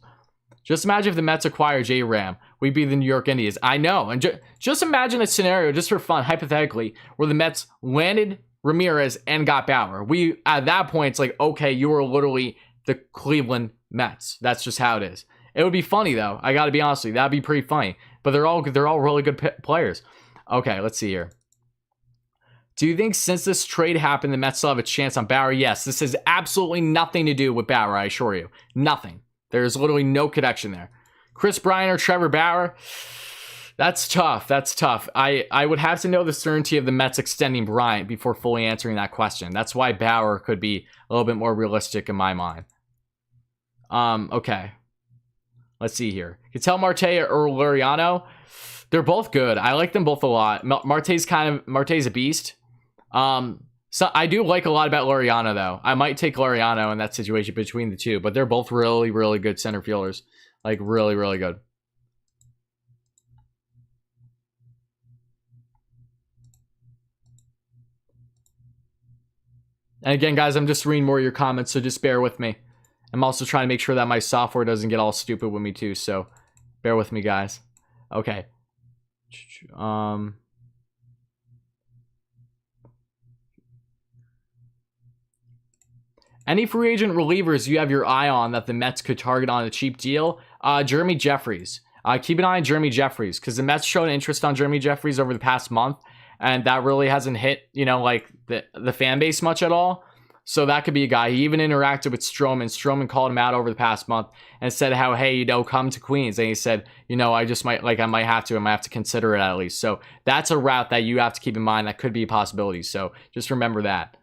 Just imagine if the Mets acquire J-Ram. We'd be the New York Indians. I know. And just imagine a scenario, just for fun, hypothetically, where the Mets landed Ramirez and got Bauer. We, at that point, it's like, okay, you are literally the Cleveland Mets. That's just how it is. It would be funny, though. I got to be honest with you. That'd be pretty funny. But they're all really good players. Okay, let's see here. Do you think since this trade happened, the Mets still have a chance on Bauer? Yes, this has absolutely nothing to do with Bauer, I assure you. Nothing. There's literally no connection there. Chris Bryant or Trevor Bauer? That's tough. That's tough. I would have to know the certainty of the Mets extending Bryant before fully answering that question. That's why Bauer could be a little bit more realistic in my mind. Okay. Let's see here. Ketel Marte or Laureano? They're both good. I like them both a lot. Marte's a beast. So I do like a lot about Laureano, though. I might take Laureano in that situation between the two, but they're both really, really good center fielders. Like, really, really good. And again, guys, I'm just reading more of your comments, so just bear with me. I'm also trying to make sure that my software doesn't get all stupid with me, too, so bear with me, guys. Okay. Any free agent relievers you have your eye on that the Mets could target on a cheap deal? Jeremy Jeffries. Keep an eye on Jeremy Jeffries, because the Mets showed interest on Jeremy Jeffries over the past month, and that really hasn't hit, like the fan base much at all. So that could be a guy. He even interacted with Stroman. Stroman called him out over the past month and said how, hey, come to Queens. And he said, I just might have to consider it at least. So that's a route that you have to keep in mind. That could be a possibility. So just remember that.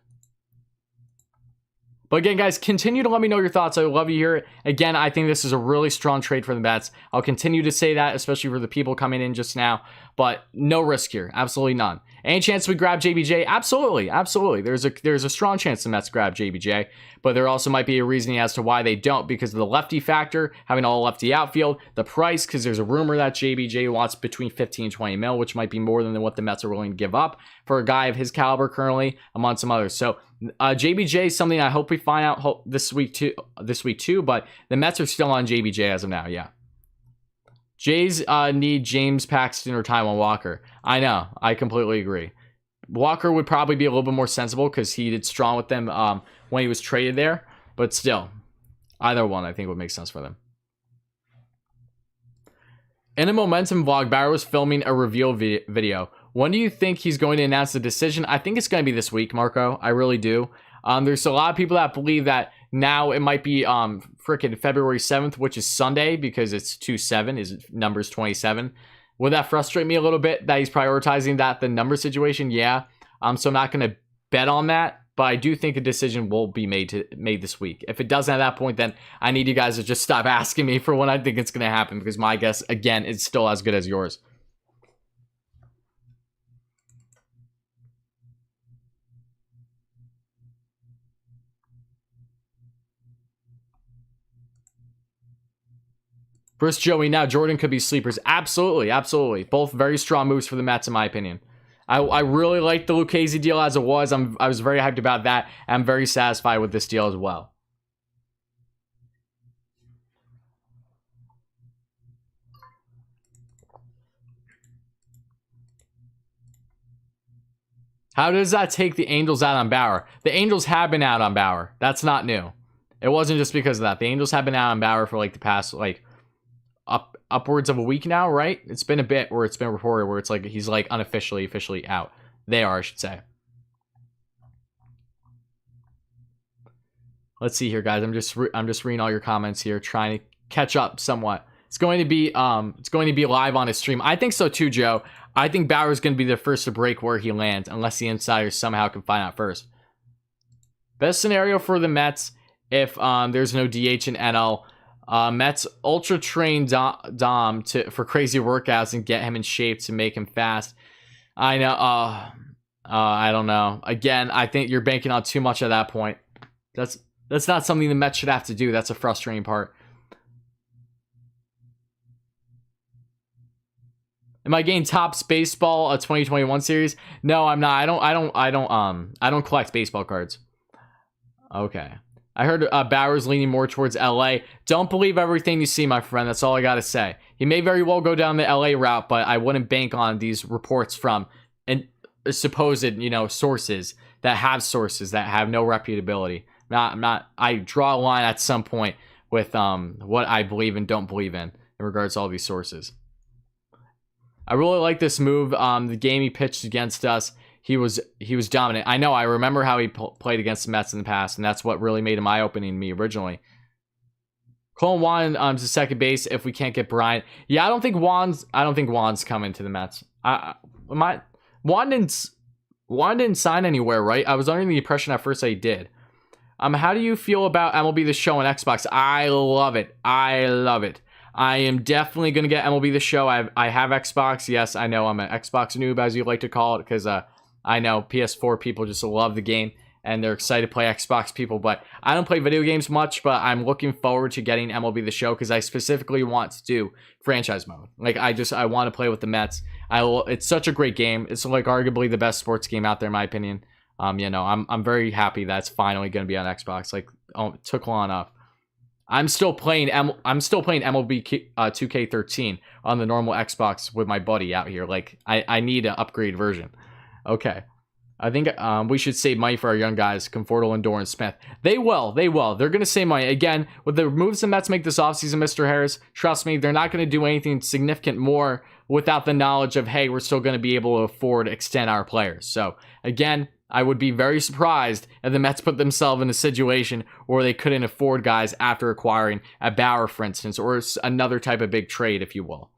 But again, guys, continue to let me know your thoughts. I would love you to hear it. Again, I think this is a really strong trade for the Mets. I'll continue to say that, especially for the people coming in just now. But no risk here. Absolutely none. Any chance we grab JBJ? Absolutely. Absolutely. There's a strong chance the Mets grab JBJ. But there also might be a reasoning as to why they don't, because of the lefty factor, having all lefty outfield, the price, because there's a rumor that JBJ wants between 15 and 20 mil, which might be more than what the Mets are willing to give up for a guy of his caliber currently, among some others. So JBJ is something I hope we find out this week too, but the Mets are still on JBJ as of now, yeah. Jays need James Paxton or Taijuan Walker. I know. I completely agree. Walker would probably be a little bit more sensible because he did strong with them when he was traded there. But still, either one I think would make sense for them. In a Momentum vlog, Bauer was filming a reveal video. When do you think he's going to announce the decision? I think it's going to be this week, Marco. I really do. There's a lot of people that believe that now it might be freaking February 7th, which is Sunday, because it's 2-7, is numbers 27. Would that frustrate me a little bit that he's prioritizing the number situation? Yeah. So I'm not going to bet on that, but I do think a decision will be made this week. If it doesn't at that point, then I need you guys to just stop asking me for when I think it's going to happen, because my guess, again, is still as good as yours. First Joey, now Jordan could be sleepers. Absolutely, absolutely. Both very strong moves for the Mets, in my opinion. I really liked the Lucchesi deal as it was. I was very hyped about that. I'm very satisfied with this deal as well. How does that take the Angels out on Bauer? The Angels have been out on Bauer. That's not new. It wasn't just because of that. The Angels have been out on Bauer for like the past like upwards of a week now, right? It's been a bit where it's been reported where it's like he's like officially out. They are, I should say. Let's see here, guys. I'm just reading all your comments here, trying to catch up somewhat. It's going to be live on his stream. I think so too, Joe. I think Bauer's going to be the first to break where he lands, unless the insiders somehow can find out first. Best scenario for the Mets if there's no DH in NL. Mets ultra train Dom for crazy workouts and get him in shape to make him fast. I know. I don't know. Again, I think you're banking on too much at that point. That's not something the Mets should have to do. That's a frustrating part. Am I getting Topps Baseball 2021 series? No, I'm not. I don't collect baseball cards. Okay. I heard Bauer's leaning more towards LA. Don't believe everything you see, my friend. That's all I got to say. He may very well go down the LA route, but I wouldn't bank on these reports from supposed, sources that have no reputability. I draw a line at some point with what I believe and don't believe in regards to all these sources. I really like this move. The game he pitched against us, he was dominant. I know. I remember how he played against the Mets in the past, and that's what really made him eye-opening to me originally. Colin Juan to second base if we can't get Bryant. Yeah, I don't think Juan's coming to the Mets. Juan didn't sign anywhere, right? I was under the impression at first that he did. How do you feel about MLB The Show on Xbox? I love it. I am definitely going to get MLB The Show. I have Xbox. Yes, I know I'm an Xbox noob, as you like to call it, because I know PS4 people just love the game, and they're excited to play Xbox people, but I don't play video games much, but I'm looking forward to getting MLB The Show, because I specifically want to do franchise mode. Like, I want to play with the Mets. It's such a great game. It's like arguably the best sports game out there, in my opinion. I'm very happy that's finally going to be on Xbox. Like, it took long enough. I'm still playing MLB 2K13 on the normal Xbox with my buddy out here. Like, I need an upgrade version. Okay. I think we should save money for our young guys, Conforto, Lindor, and Smith. They will. They're going to save money. Again, with the moves the Mets make this offseason, Mr. Harris, trust me, they're not going to do anything significant more without the knowledge of, hey, we're still going to be able to afford to extend our players. So, again, I would be very surprised if the Mets put themselves in a situation where they couldn't afford guys after acquiring a Bauer, for instance, or another type of big trade, if you will.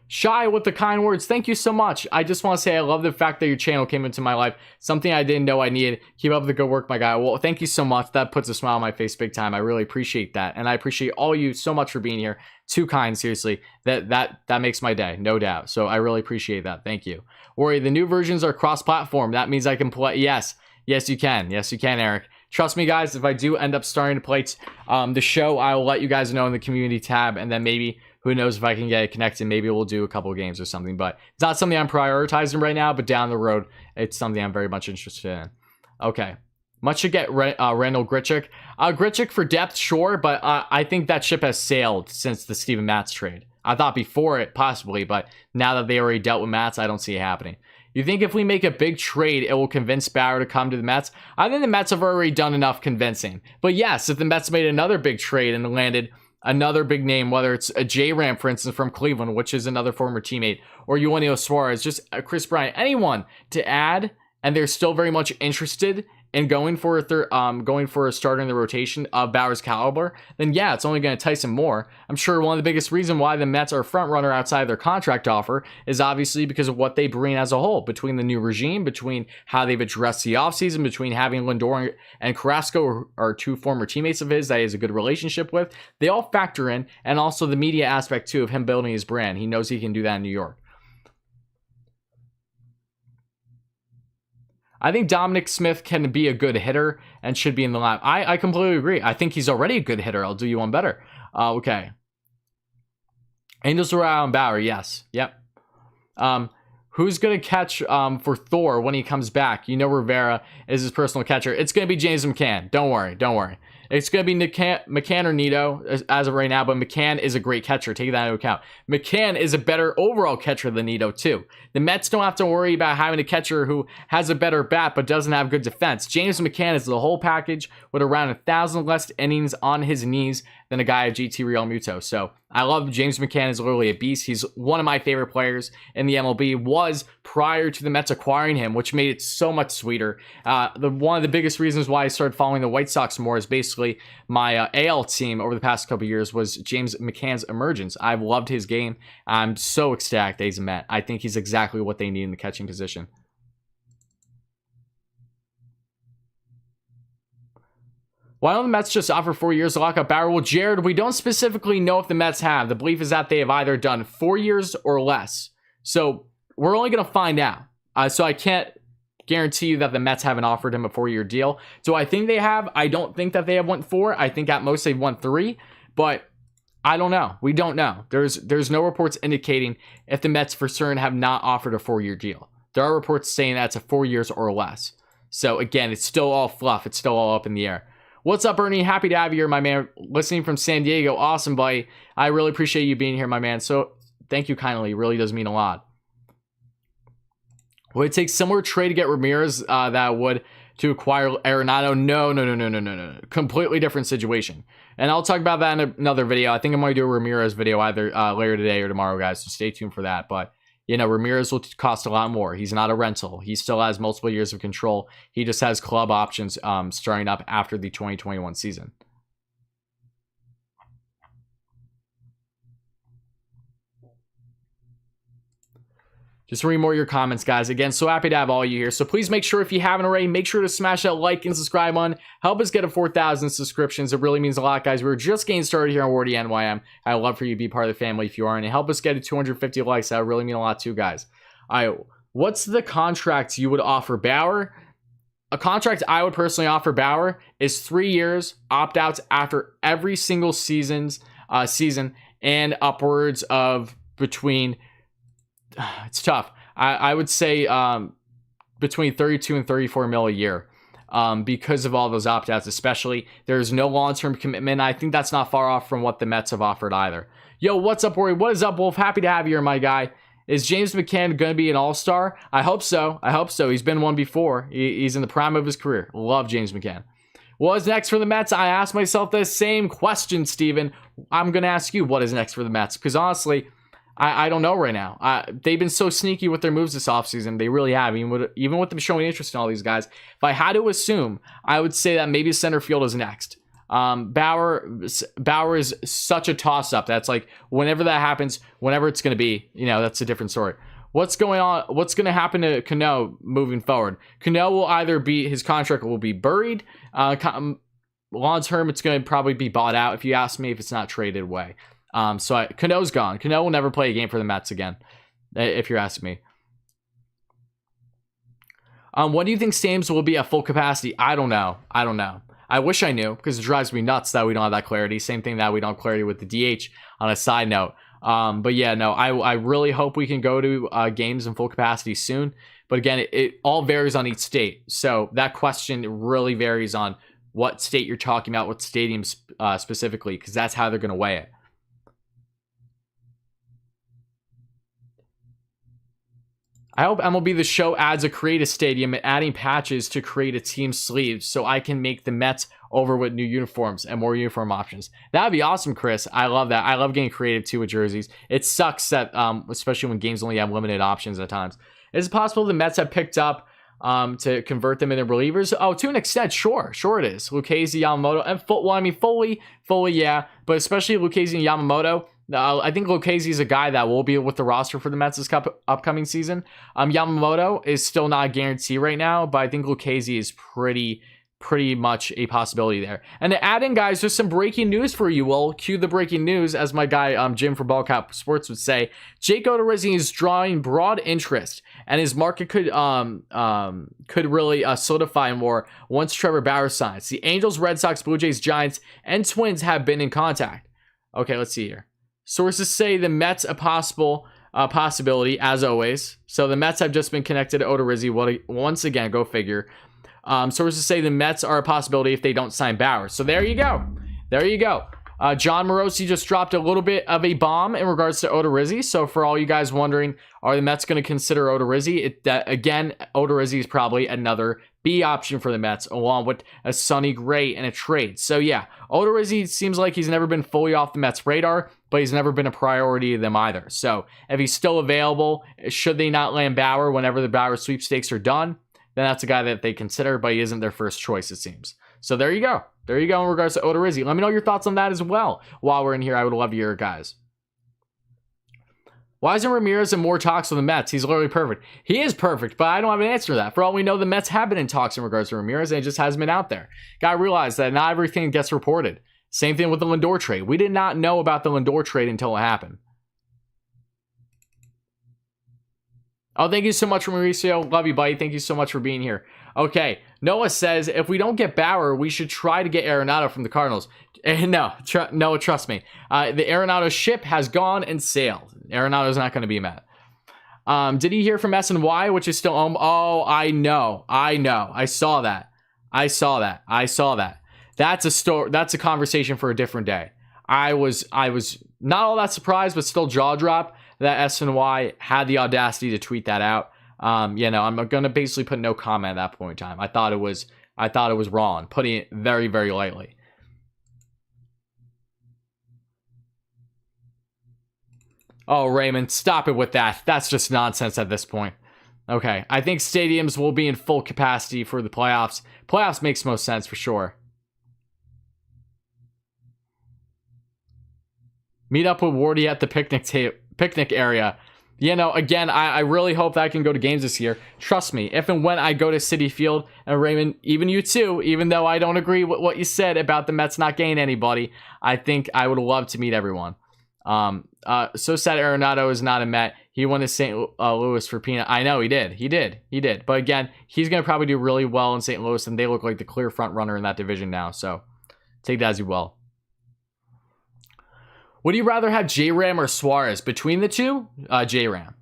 Shy with the kind words. Thank you so much. I just want to say I love the fact that your channel came into my life. Something I didn't know I needed. Keep up the good work, my guy. Well, thank you so much. That puts a smile on my face big time. I really appreciate that. And I appreciate all you so much for being here. Too kind, seriously. That makes my day, no doubt. So I really appreciate that. Thank you. Worry, the new versions are cross-platform. That means I can play. Yes, you can. Yes, you can, Eric. Trust me, guys, if I do end up starting to play the show, I will let you guys know in the community tab, and then maybe, who knows, if I can get it connected, maybe we'll do a couple of games or something. But it's not something I'm prioritizing right now, but down the road, it's something I'm very much interested in. Okay. Much to get Randall Grichuk. Grichuk for depth, sure, but I think that ship has sailed since the Steven Matz trade. I thought before it, possibly, but now that they already dealt with Matz, I don't see it happening. You think if we make a big trade, it will convince Bauer to come to the Mets? I think the Mets have already done enough convincing. But yes, if the Mets made another big trade and landed another big name, whether it's a J-Ram, for instance, from Cleveland, which is another former teammate, or Eugenio Suarez, just Chris Bryant, anyone to add, and they're still very much interested in going for a starter in the rotation of Bauer's caliber, then yeah, it's only going to entice him more. I'm sure one of the biggest reasons why the Mets are front runner outside their contract offer is obviously because of what they bring as a whole, between the new regime, between how they've addressed the offseason, between having Lindor and Carrasco are two former teammates of his that he has a good relationship with. They all factor in, and also the media aspect too of him building his brand. He knows he can do that in New York. I think Dominic Smith can be a good hitter and should be in the lineup. I completely agree. I think he's already a good hitter. I'll do you one better. Okay. Angels around Bauer. Yes. Yep. Who's going to catch for Thor when he comes back? You know Rivera is his personal catcher. It's going to be James McCann. Don't worry. It's going to be McCann or Nito as of right now, but McCann is a great catcher. Take that into account. McCann is a better overall catcher than Nito, too. The Mets don't have to worry about having a catcher who has a better bat but doesn't have good defense. James McCann is the whole package with around 1,000 less innings on his knees than a guy of GT Realmuto. So I love James McCann. Is literally a beast. He's one of my favorite players in the MLB. Was prior to the Mets acquiring him, which made it so much sweeter. One of the biggest reasons why I started following the White Sox more is basically my AL team over the past couple years was James McCann's emergence. I've loved his game. I'm so ecstatic that he's a Met. I think he's exactly what they need in the catching position. Why don't the Mets just offer 4 years to lock up Bauer? Well, Jared, we don't specifically know if the Mets have. The belief is that they have either done 4 years or less. So we're only going to find out. So I can't guarantee you that the Mets haven't offered him a 4-year deal. So I think they have. I don't think that they have won 4. I think at most they've won 3. But I don't know. We don't know. There's no reports indicating if the Mets for certain have not offered a 4-year deal. There are reports saying that's a 4 years or less. So again, it's still all fluff. It's still all up in the air. What's up, Ernie? Happy to have you here, my man. Listening from San Diego. Awesome, buddy. I really appreciate you being here, my man. So thank you kindly. It really does mean a lot. Would it take similar trade to get Ramirez that would to acquire Arenado? No. Completely different situation. And I'll talk about that in another video. I think I'm going to do a Ramirez video either later today or tomorrow, guys. So stay tuned for that. But you know, Ramirez will cost a lot more. He's not a rental. He still has multiple years of control. He just has club options starting up after the 2021 season. Just read more of your comments, guys. Again, so happy to have all you here. So please make sure, if you haven't already, make sure to smash that like and subscribe on. Help us get to 4,000 subscriptions. It really means a lot, guys. We're just getting started here on Wardy NYM. I'd love for you to be part of the family if you are. And help us get to 250 likes. That would really mean a lot too, guys. All right, what's the contract you would offer Bauer? A contract I would personally offer Bauer is 3 years, opt-outs after every single season, and upwards of between... It's tough. I would say between 32 and 34 mil a year because of all those opt-outs, especially. There's no long-term commitment. I think that's not far off from what the Mets have offered either. Yo, what's up, Rory? What is up, Wolf? Happy to have you here, my guy. Is James McCann going to be an all-star? I hope so. I hope so. He's been one before. He's in the prime of his career. Love James McCann. What is next for the Mets? I asked myself the same question, Steven. I'm going to ask you what is next for the Mets because honestly... I don't know right now. They've been so sneaky with their moves this offseason. They really have, even with them showing interest in all these guys. If I had to assume, I would say that maybe center field is next. Bauer is such a toss-up. That's like, whenever that happens, whenever it's going to be, that's a different story. What's going on? What's going to happen to Cano moving forward? Cano will either be, his contract will be buried. Long-term, it's going to probably be bought out, if you ask me, if it's not traded away. Cano's gone. Cano will never play a game for the Mets again, if you're asking me. When do you think Stames will be at full capacity? I don't know. I wish I knew because it drives me nuts that we don't have that clarity. Same thing that we don't have clarity with the DH on a side note. But yeah, no, I really hope we can go to games in full capacity soon. But again, it all varies on each state. So that question really varies on what state you're talking about, what stadium specifically, because that's how they're going to weigh it. I hope MLB The Show adds a creative stadium and adding patches to create a team sleeves so I can make the Mets over with new uniforms and more uniform options. That would be awesome, Chris. I love that. I love getting creative too with jerseys. It sucks that, especially when games only have limited options at times. Is it possible the Mets have picked up to convert them into relievers? Oh, to an extent, sure it is. Lucchesi, Yamamoto, and fully, yeah. But especially Lucchesi and Yamamoto. I think Lucchesi is a guy that will be with the roster for the Mets this upcoming season. Yamamoto is still not a guarantee right now, but I think Lucchesi is pretty much a possibility there. And to add in, guys, there's some breaking news for you. Well, cue the breaking news, as my guy Jim from Ballcap Sports would say. Jake Odorizzi is drawing broad interest, and his market could really solidify more once Trevor Bauer signs. The Angels, Red Sox, Blue Jays, Giants, and Twins have been in contact. Okay, let's see here. Sources say the Mets a possibility, as always. So the Mets have just been connected to Odorizzi. Once again, go figure. Sources say the Mets are a possibility if they don't sign Bauer. So there you go. There you go. John Morosi just dropped a little bit of a bomb in regards to Odorizzi. So for all you guys wondering, are the Mets going to consider Odorizzi? Again, Odorizzi is probably another B option for the Mets, along with a Sonny Gray and a trade. So yeah, Odorizzi seems like he's never been fully off the Mets' radar, but he's never been a priority to them either. So if he's still available, should they not land Bauer whenever the Bauer sweepstakes are done, then that's a guy that they consider, but he isn't their first choice, it seems. So there you go. There you go in regards to Odorizzi. Let me know your thoughts on that as well. While we're in here, I would love to hear it, guys. Why isn't Ramirez in more talks with the Mets? He's literally perfect. He is perfect, but I don't have an answer to that. For all we know, the Mets have been in talks in regards to Ramirez, and it just hasn't been out there. Gotta realize that not everything gets reported. Same thing with the Lindor trade. We did not know about the Lindor trade until it happened. Oh, thank you so much, Mauricio. Love you, buddy. Thank you so much for being here. Okay, Noah says, if we don't get Bauer, we should try to get Arenado from the Cardinals. No, Noah, trust me. The Arenado ship has gone and sailed. Arenado's not going to be met. Did he hear from SNY, which is still home? Oh, I know. I saw that. That's a story. That's a conversation for a different day. I was not all that surprised, but still jaw drop that SNY had the audacity to tweet that out. I'm gonna basically put no comment at that point in time. I thought it was wrong, putting it very, very lightly. Oh, Raymond, stop it with that. That's just nonsense at this point. Okay, I think stadiums will be in full capacity for the playoffs. Playoffs makes most sense for sure. Meet up with Wardy at the picnic area. Again, I really hope that I can go to games this year. Trust me, if and when I go to Citi Field, and Raymond, even you too, even though I don't agree with what you said about the Mets not getting anybody, I think I would love to meet everyone. So sad Arenado is not a Met. He went to St. Louis for peanut. I know he did. But again, he's going to probably do really well in St. Louis, and they look like the clear front runner in that division now. So take that as you will. Would you rather have J-Ram or Suarez? Between the two, J-Ram.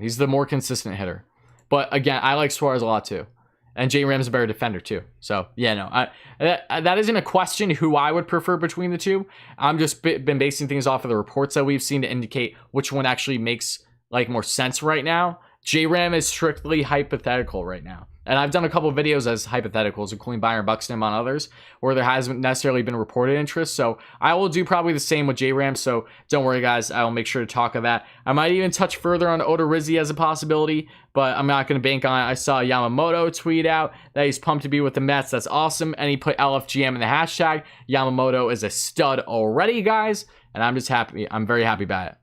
He's the more consistent hitter. But again, I like Suarez a lot too. And J-Ram's a better defender too. So, that isn't a question who I would prefer between the two. I'm just been basing things off of the reports that we've seen to indicate which one actually makes more sense right now. J-Ram is strictly hypothetical right now. And I've done a couple of videos as hypotheticals, including Byron Buxton among others, where there hasn't necessarily been reported interest. So I will do probably the same with J-Ram. So don't worry, guys. I will make sure to talk of that. I might even touch further on Odorizzi as a possibility, but I'm not going to bank on it. I saw Yamamoto tweet out that he's pumped to be with the Mets. That's awesome. And he put LFGM in the hashtag. Yamamoto is a stud already, guys. And I'm just happy. I'm very happy about it.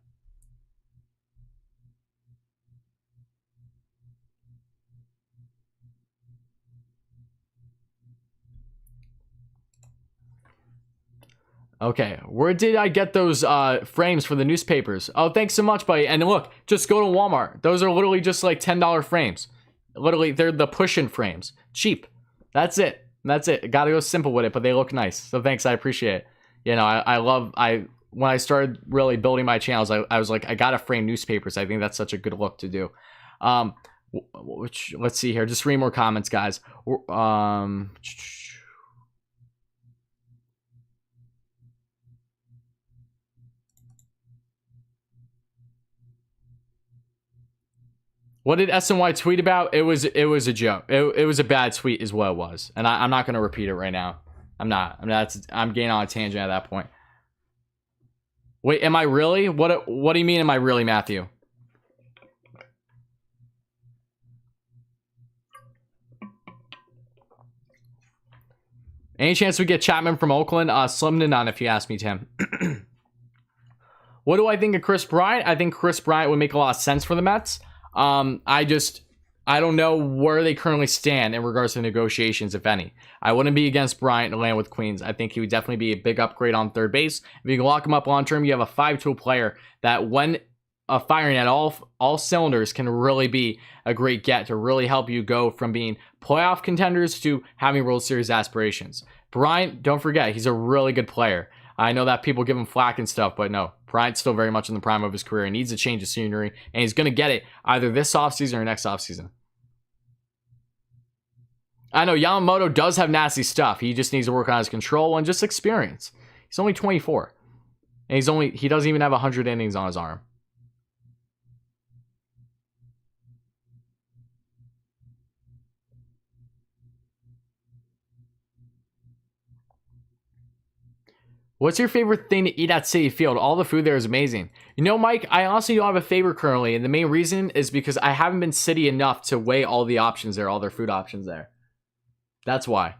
Okay, where did I get those frames for the newspapers? Oh, thanks so much, buddy. And look, just go to Walmart. Those are literally just like $10 frames. Literally, they're the push-in frames. Cheap. That's it. Gotta go simple with it, but they look nice. So thanks, I appreciate it. When I started really building my channels, I was like, I gotta frame newspapers. I think that's such a good look to do. Let's see here. Just read more comments, guys. What did SNY tweet about? It was a joke. It was a bad tweet is what it was. And I'm not going to repeat it right now. I'm getting on a tangent at that point. Wait, am I really? What do you mean am I really, Matthew? Any chance we get Chapman from Oakland? Slim to none if you ask me, Tim. What do I think of Chris Bryant? I think Chris Bryant would make a lot of sense for the Mets. I don't know where they currently stand in regards to negotiations, if any. I wouldn't be against Bryant to land with Queens. I think he would definitely be a big upgrade on third base. If you can lock him up long term, you have a 5-tool player that when firing at all cylinders can really be a great get to really help you go from being playoff contenders to having World Series aspirations. Bryant, don't forget, he's a really good player. I know that people give him flack and stuff, but no, Bryant's still very much in the prime of his career. He needs a change of scenery, and he's going to get it either this offseason or next offseason. I know Yamamoto does have nasty stuff. He just needs to work on his control and just experience. He's only 24. And he doesn't even have 100 innings on his arm. What's your favorite thing to eat at Citi Field? All the food there is amazing. You know, Mike, I honestly don't have a favorite currently, and the main reason is because I haven't been City enough to weigh all the options there, all their food options there. That's why.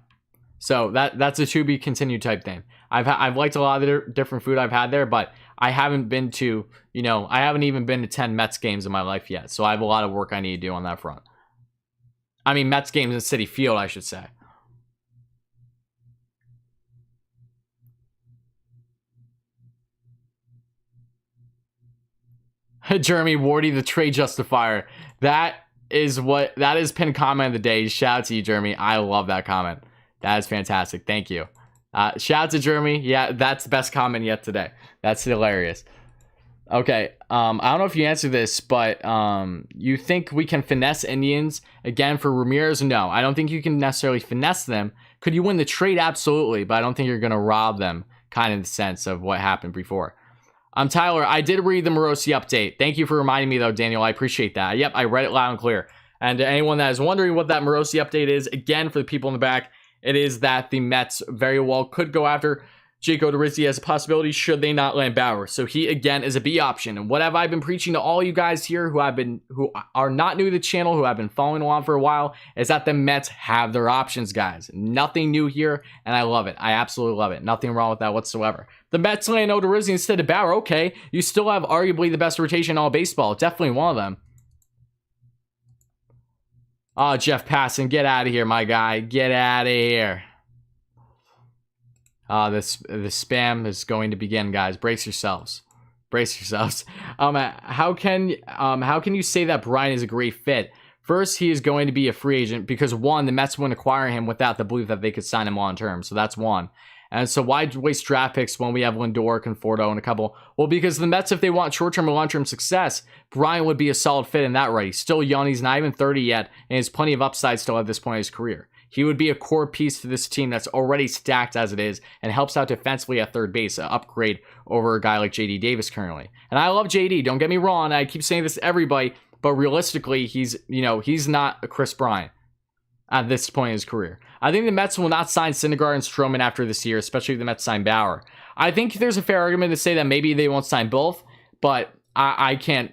So that's a to be continued type thing. I've liked a lot of the different food I've had there, but I haven't been to, I haven't even been to 10 Mets games in my life yet. So I have a lot of work I need to do on that front. I mean, Mets games at Citi Field, I should say. Jeremy Wardy, the trade justifier. That is pinned comment of the day. Shout out to you, Jeremy. I love that comment. That is fantastic. Thank you. Shout out to Jeremy. Yeah, that's the best comment yet today. That's hilarious. Okay. I don't know if you answered this, but you think we can finesse Indians again for Ramirez? No, I don't think you can necessarily finesse them. Could you win the trade? Absolutely, but I don't think you're going to rob them, kind of in the sense of what happened before. Tyler, I did read the Morosi update. Thank you for reminding me, though, Daniel. I appreciate that. Yep, I read it loud and clear. And to anyone that is wondering what that Morosi update is, again, for the people in the back, it is that the Mets very well could go after Jake Odorizzi as a possibility should they not land Bauer. So he, again, is a B option. And what have I been preaching to all you guys here who are not new to the channel, who have been following along for a while, is that the Mets have their options, guys. Nothing new here, and I love it. I absolutely love it. Nothing wrong with that whatsoever. The Mets land Odorizzi instead of Bauer. Okay, you still have arguably the best rotation in all baseball. Definitely one of them. Oh, Jeff Passan, get out of here, my guy. Get out of here. The spam is going to begin, guys. Brace yourselves. Brace yourselves. How can you say that Brian is a great fit? First, he is going to be a free agent because one, the Mets wouldn't acquire him without the belief that they could sign him long term. So that's one. And so why waste draft picks when we have Lindor, Conforto, and a couple? Well, because the Mets, if they want short-term or long-term success, Brian would be a solid fit in that right. He's still young. He's not even 30 yet, and has plenty of upside still at this point in his career. He would be a core piece to this team that's already stacked as it is and helps out defensively at third base, an upgrade over a guy like JD Davis currently. And I love JD, don't get me wrong. I keep saying this to everybody, but realistically, he's not a Chris Bryant at this point in his career. I think the Mets will not sign Syndergaard and Stroman after this year, especially if the Mets sign Bauer. I think there's a fair argument to say that maybe they won't sign both, but I can't,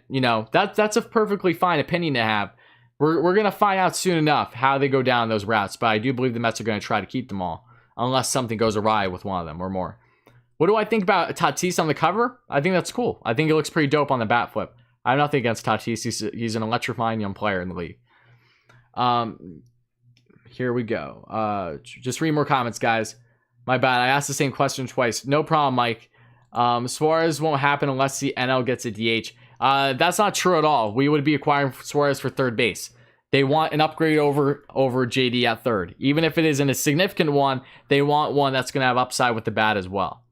that's a perfectly fine opinion to have. We're going to find out soon enough how they go down those routes, but I do believe the Mets are going to try to keep them all, unless something goes awry with one of them or more. What do I think about Tatis on the cover? I think that's cool. I think it looks pretty dope on the bat flip. I have nothing against Tatis. He's an electrifying young player in the league. Here we go. Just read more comments, guys. My bad. I asked the same question twice. No problem, Mike. Suarez won't happen unless the NL gets a DH. That's not true at all. We would be acquiring Suarez for third base. They want an upgrade over JD at third. Even if it isn't a significant one, they want one that's going to have upside with the bat as well.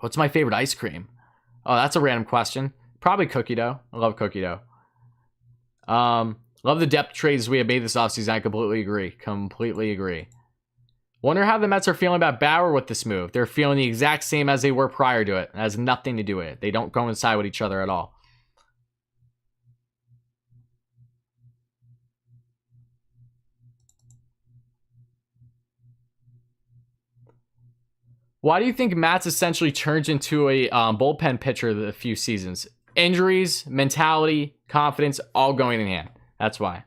What's my favorite ice cream? Oh, that's a random question. Probably cookie dough. I love cookie dough. Love the depth trades we have made this offseason. I completely agree. Completely agree. Wonder how the Mets are feeling about Bauer with this move. They're feeling the exact same as they were prior to it. It has nothing to do with it. They don't coincide with each other at all. Why do you think Matz essentially turns into a bullpen pitcher the few seasons? Injuries, mentality, confidence, all going in hand. That's why.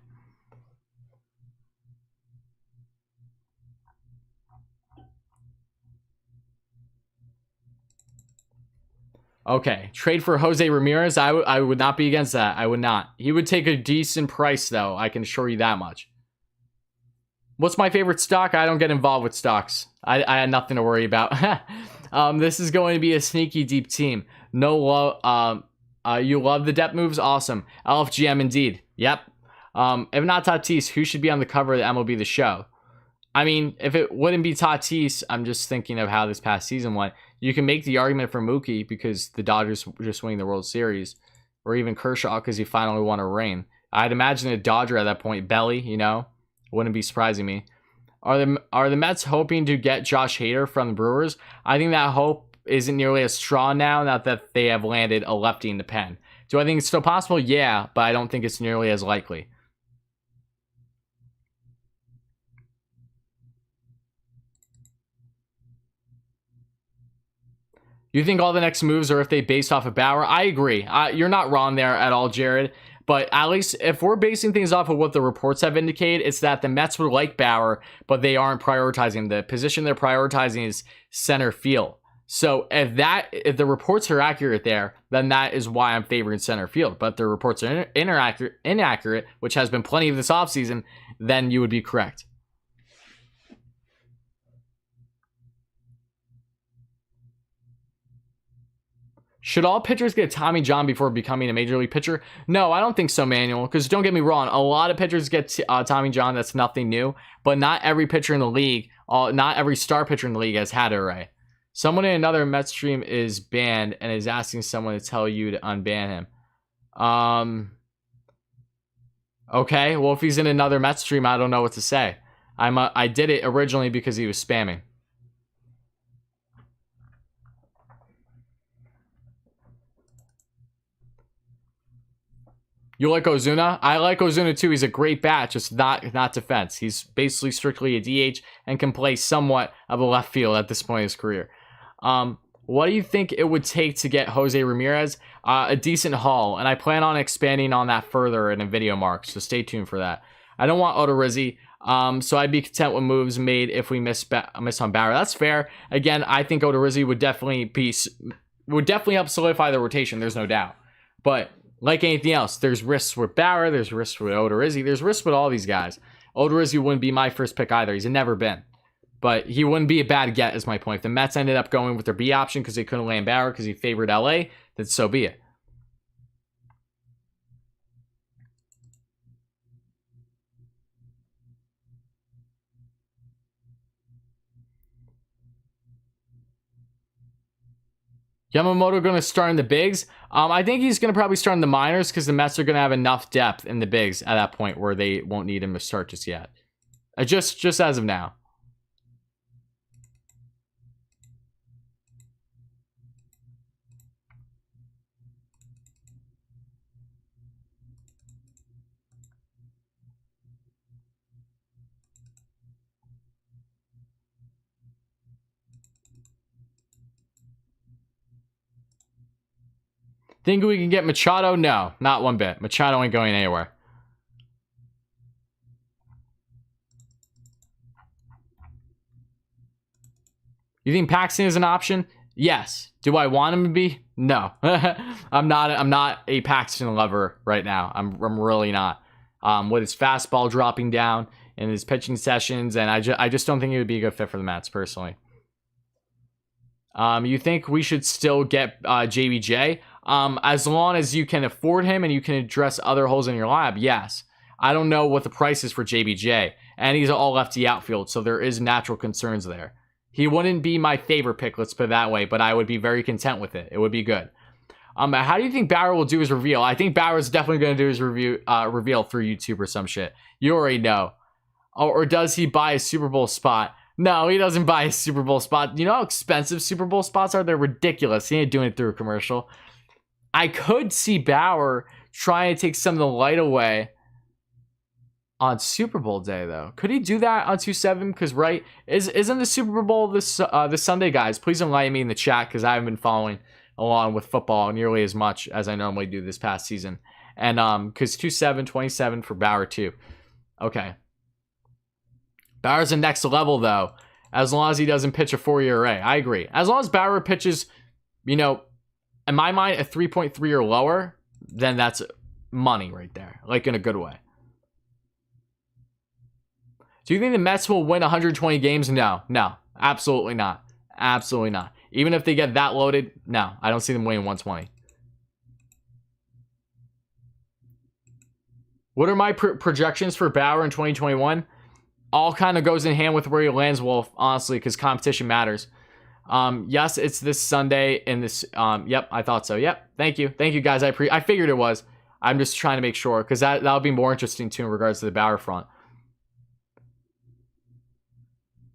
Okay, trade for Jose Ramirez. I would not be against that. I would not. He would take a decent price, though. I can assure you that much. What's my favorite stock? I don't get involved with stocks. I had nothing to worry about. This is going to be a sneaky deep team. No love. You love the depth moves? Awesome. LFGM indeed. Yep. If not Tatis, who should be on the cover of the MLB The Show? I mean, if it wouldn't be Tatis, I'm just thinking of how this past season went. You can make the argument for Mookie because the Dodgers were just winning the World Series, or even Kershaw because he finally won a ring. I'd imagine a Dodger at that point. Belly, you know, wouldn't be surprising me. Are the Mets hoping to get Josh Hader from the Brewers? I think that hope isn't nearly as strong now that they have landed a lefty in the pen. Do I think it's still possible? Yeah, but I don't think it's nearly as likely. You think all the next moves are if they based off of Bauer? I agree. You're not wrong there at all, Jared. But at least if we're basing things off of what the reports have indicated, it's that the Mets would like Bauer, but they aren't prioritizing. The position they're prioritizing is center field. So if the reports are accurate there, then that is why I'm favoring center field. But if the reports are inaccurate, which has been plenty of this offseason, then you would be correct. Should all pitchers get Tommy John before becoming a major league pitcher? No, I don't think so, Manuel. Because don't get me wrong, a lot of pitchers get Tommy John. That's nothing new. But not every pitcher in the league, not every star pitcher in the league has had it right. Someone in another Mets stream is banned and is asking someone to tell you to unban him. Okay, well, if he's in another Mets stream, I don't know what to say. I did it originally because he was spamming. You like Ozuna? I like Ozuna too. He's a great bat, just not defense. He's basically strictly a DH and can play somewhat of a left field at this point in his career. What do you think it would take to get Jose Ramirez? A decent haul, and I plan on expanding on that further in a video mark, so stay tuned for that. I don't want Odorizzi, so I'd be content with moves made if we miss on Bauer. That's fair. Again, I think Odorizzi would definitely help solidify the rotation. There's no doubt, but like anything else, there's risks with Bauer, there's risks with Odorizzi, there's risks with all these guys. Odorizzi wouldn't be my first pick either. He's never been. But he wouldn't be a bad get, is my point. If the Mets ended up going with their B option because they couldn't land Bauer because he favored LA, then so be it. Yamamoto going to start in the bigs? I think he's going to probably start in the minors because the Mets are going to have enough depth in the bigs at that point where they won't need him to start just yet. Just as of now. Think we can get Machado? No, not one bit. Machado ain't going anywhere. You think Paxton is an option? Yes. Do I want him to be? No. I'm not a Paxton lover right now. I'm really not. With his fastball dropping down in his pitching sessions, and I just don't think he would be a good fit for the Mets personally. You think we should still get JBJ? As long as you can afford him and you can address other holes in your lineup, yes. I don't know what the price is for JBJ, and he's all lefty outfield, so there is natural concerns there. He wouldn't be my favorite pick, let's put it that way, but I would be very content with it. It would be good. How do you think Bauer will do his reveal? I think Bauer's definitely going to do his reveal through YouTube or some shit. You already know. Or does he buy a Super Bowl spot? No, he doesn't buy a Super Bowl spot. You know how expensive Super Bowl spots are? They're ridiculous. He ain't doing it through a commercial. I could see Bauer trying to take some of the light away on Super Bowl day, though. Could he do that on 2-7? Because, right, isn't the Super Bowl this Sunday, guys? Please enlighten me in the chat because I haven't been following along with football nearly as much as I normally do this past season. And because 2-7, 27 for Bauer, too. Okay. Bauer's the next level, though, as long as he doesn't pitch a 4-year array. I agree. As long as Bauer pitches, you know, in my mind, a 3.3 or lower, then that's money right there, like in a good way. Do you think the Mets will win 120 games? No, absolutely not. Absolutely not. Even if they get that loaded, no, I don't see them winning 120. What are my projections for Bauer in 2021? All kind of goes in hand with where he lands, Wolf, honestly, because competition matters. Yes, it's this Sunday in this. Yep, I thought so. Yep, thank you, guys. I figured it was. I'm just trying to make sure, because that'll be more interesting too in regards to the Bauer front.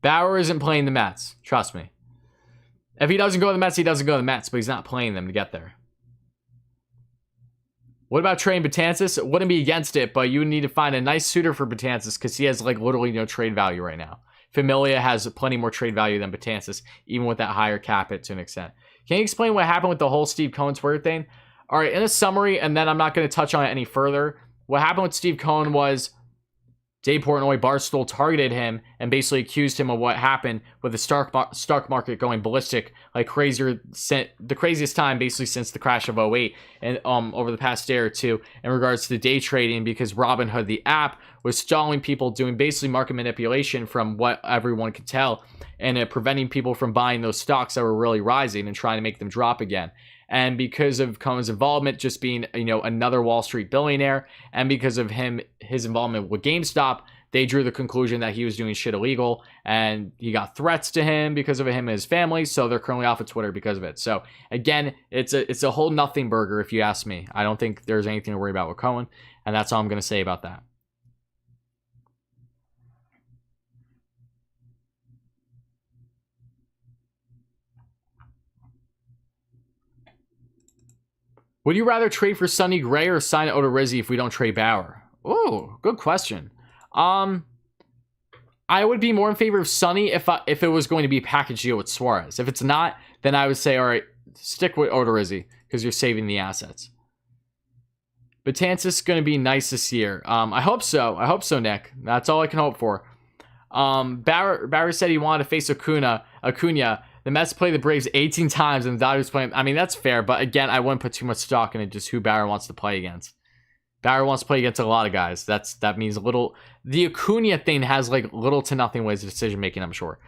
Bauer isn't playing the Mets. Trust me. If he doesn't go to the Mets, he doesn't go to the Mets, but he's not playing them to get there. What about trading Betances? Wouldn't be against it, but you would need to find a nice suitor for Betances because he has like literally no trade value right now. Familia has plenty more trade value than Betances, even with that higher cap hit to an extent. Can you explain what happened with the whole Steve Cohen Twitter thing? All right, in a summary, and then I'm not going to touch on it any further. What happened with Steve Cohen was Dave Portnoy, Barstool targeted him and basically accused him of what happened with the stock market going ballistic like crazier, the craziest time basically since the crash of 08 and over the past day or two in regards to the day trading, because Robinhood, the app, was stalling people, doing basically market manipulation from what everyone could tell, and preventing people from buying those stocks that were really rising and trying to make them drop again. And because of Cohen's involvement just being, another Wall Street billionaire, and because of his involvement with GameStop, they drew the conclusion that he was doing shit illegal, and he got threats to him because of him and his family, so they're currently off of Twitter because of it. So again, it's a whole nothing burger if you ask me. I don't think there's anything to worry about with Cohen, and that's all I'm going to say about that. Would you rather trade for Sonny Gray or sign Odorizzi if we don't trade Bauer? Oh, good question. I would be more in favor of Sonny if it was going to be a package deal with Suarez. If it's not, then I would say, all right, stick with Odorizzi because you're saving the assets. Betances is going to be nice this year. I hope so. I hope so, Nick. That's all I can hope for. Bauer said he wanted to face Acuna. The Mets play the Braves 18 times and the Dodgers play. I mean, that's fair, but again, I wouldn't put too much stock into just who Bauer wants to play against. Bauer wants to play against a lot of guys. That means a little. The Acuna thing has like little to nothing ways of decision making, I'm sure.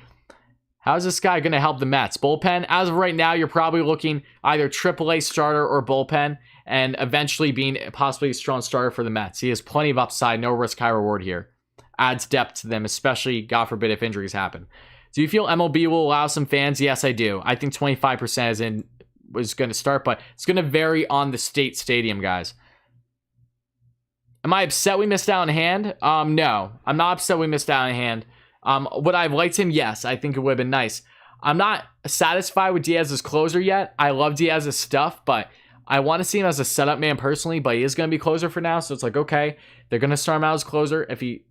How's this guy going to help the Mets? Bullpen? As of right now, you're probably looking either AAA starter or bullpen, and eventually being possibly a strong starter for the Mets. He has plenty of upside, no risk, high reward here. Adds depth to them, especially, God forbid, if injuries happen. Do you feel MLB will allow some fans? Yes, I do. I think 25% was going to start, but it's going to vary on the state stadium, guys. Am I upset we missed out on Hand? No, I'm not upset we missed out on Hand. Would I have liked him? Yes, I think it would have been nice. I'm not satisfied with Diaz's closer yet. I love Diaz's stuff, but I want to see him as a setup man personally, but he is going to be closer for now, so it's like, okay, they're going to start him out as closer. If he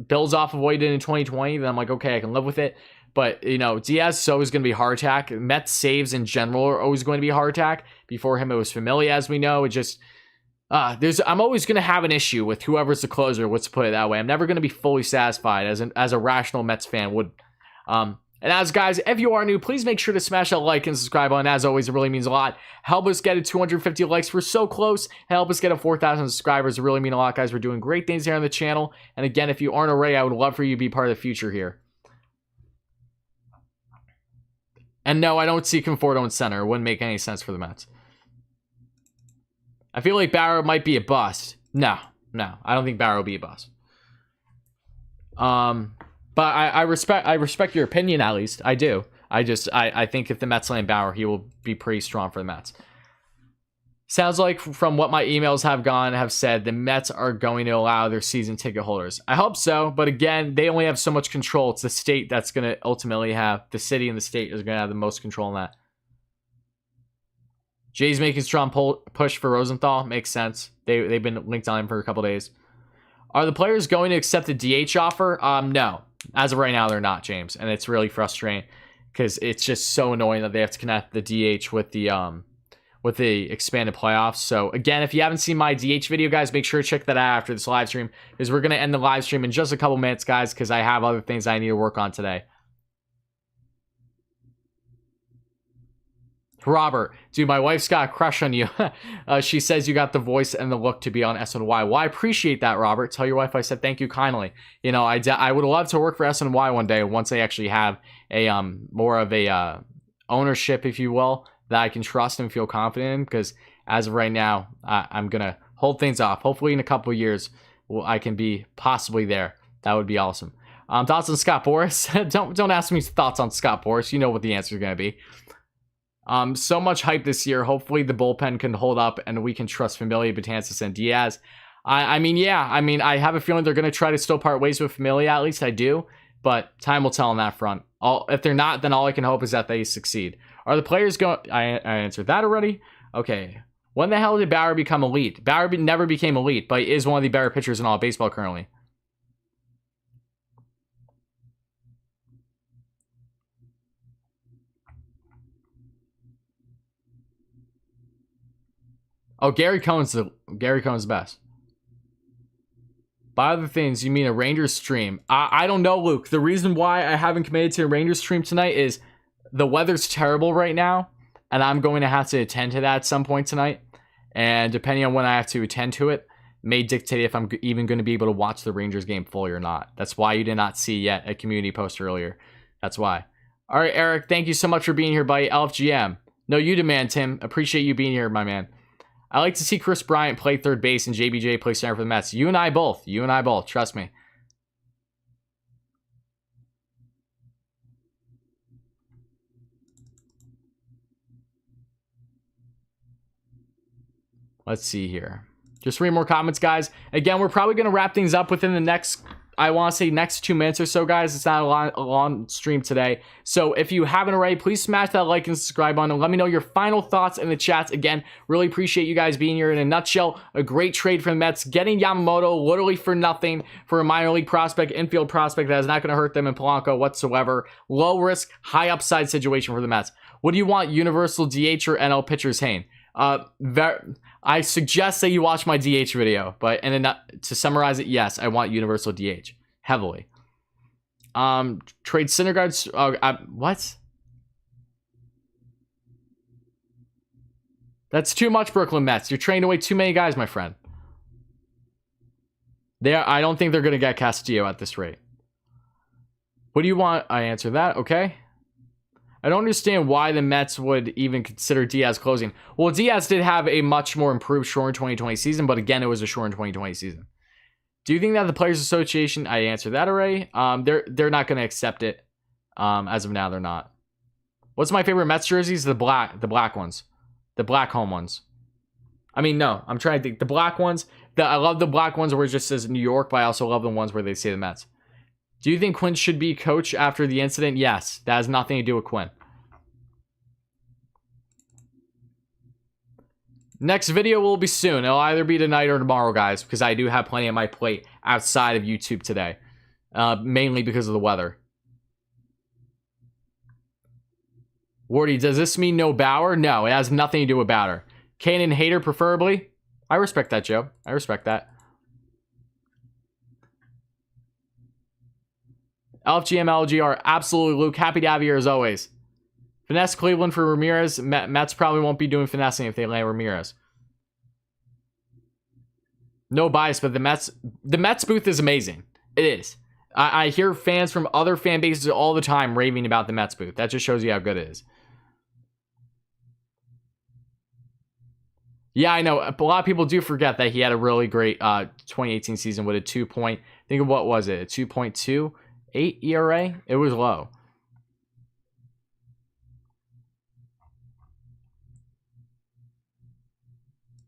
builds off of what he did in 2020, then I'm like, okay, I can live with it. But, Diaz is always going to be hardtack. Mets saves in general are always going to be hardtack. Before him, it was Familia, as we know. It just, I'm always going to have an issue with whoever's the closer, let's put it that way. I'm never going to be fully satisfied as a rational Mets fan would. And as guys, if you are new, please make sure to smash that like and subscribe button. As always, it really means a lot. Help us get to 250 likes. We're so close. Help us get to 4,000 subscribers. It really means a lot, guys. We're doing great things here on the channel. And again, if you aren't already, I would love for you to be part of the future here. And no, I don't see Conforto in center. It wouldn't make any sense for the Mets. I feel like Bauer might be a bust. No, I don't think Bauer will be a bust. But I respect your opinion, at least. I do. I think if the Mets land Bauer, he will be pretty strong for the Mets. Sounds like from what my emails have said, the Mets are going to allow their season ticket holders. I hope so, but again, they only have so much control. It's the state that's going to ultimately have, the city and the state is going to have the most control in that. Jay's making a strong push for Rosenthal. Makes sense. They've been linked on him for a couple days. Are the players going to accept the DH offer? No. As of right now, they're not, James. And it's really frustrating because it's just so annoying that they have to connect the DH with the expanded playoffs. So again, if you haven't seen my DH video, guys, make sure to check that out after this live stream, because we're going to end the live stream in just a couple minutes, guys, because I have other things I need to work on today. Robert, dude, my wife's got a crush on you. She says you got the voice and the look to be on SNY. Well, I appreciate that, Robert. Tell your wife I said thank you kindly. I would love to work for SNY one day once they actually have a more of a ownership, if you will, that I can trust and feel confident in, because as of right now, I'm going to hold things off. Hopefully in a couple of years, I can be possibly there. That would be awesome. Thoughts on Scott Boras? Don't ask me thoughts on Scott Boras. You know what the answer is going to be. So much hype this year. Hopefully the bullpen can hold up and we can trust Familia, Betances, and Diaz. I mean, I have a feeling they're going to try to still part ways with Familia. At least I do. But time will tell on that front. If they're not, then all I can hope is that they succeed. Are the players going... I answered that already. Okay. When the hell did Bauer become elite? Bauer never became elite, but he is one of the better pitchers in all of baseball currently. Oh, Gary Cohn's the best. By other things, you mean a Rangers stream? I don't know, Luke. The reason why I haven't committed to a Rangers stream tonight is the weather's terrible right now, and I'm going to have to attend to that at some point tonight. And depending on when I have to attend to it, may dictate if I'm even going to be able to watch the Rangers game fully or not. That's why you did not see yet a community post earlier. That's why. All right, Eric, thank you so much for being here, buddy. LFGM. No, you demand, Tim. Appreciate you being here, my man. I like to see Chris Bryant play third base and JBJ play center for the Mets. You and I both. Trust me. Let's see here. Just read more comments, guys. Again, we're probably going to wrap things up within the next, I want to say next 2 minutes or so, guys. It's not a long stream today. So if you haven't already, please smash that like and subscribe button and let me know your final thoughts in the chats. Again, really appreciate you guys being here. In a nutshell, a great trade for the Mets. Getting Yamamoto literally for nothing for a minor league prospect, infield prospect that is not going to hurt them in Polanco whatsoever. Low risk, high upside situation for the Mets. What do you want, universal DH or NL pitchers, Hayne? I suggest that you watch my DH video, but to summarize it, yes, I want universal DH heavily. Trade Syndergaard. What? That's too much, Brooklyn Mets. You're trading away too many guys, my friend. I don't think they're going to get Castillo at this rate. What do you want? I answer that. Okay. I don't understand why the Mets would even consider Diaz closing. Well, Diaz did have a much more improved short 2020 season, but again, it was a short 2020 season. Do you think that the Players Association... I answered that already. They're not going to accept it. As of now, they're not. What's my favorite Mets jerseys? The black ones. The black home ones. I mean, no. I'm trying to think. The black ones. I love the black ones where it just says New York, but I also love the ones where they say the Mets. Do you think Quinn should be coach after the incident? Yes. That has nothing to do with Quinn. Next video will be soon. It'll either be tonight or tomorrow, guys, because I do have plenty on my plate outside of YouTube today. Mainly because of the weather. Wardy, does this mean no Bauer? No, it has nothing to do with Bauer. Kanan Hater, preferably. I respect that, Joe. I respect that. LFGM, LGR, absolutely, Luke. Happy to have you here as always. Finesse Cleveland for Ramirez. Mets probably won't be doing finessing if they land Ramirez. No bias, but the Mets booth is amazing. It is. I hear fans from other fan bases all the time raving about the Mets booth. That just shows you how good it is. Yeah, I know. A lot of people do forget that he had a really great 2018 season with a 2 point... Think of what was it? A 2.28 ERA? It was low.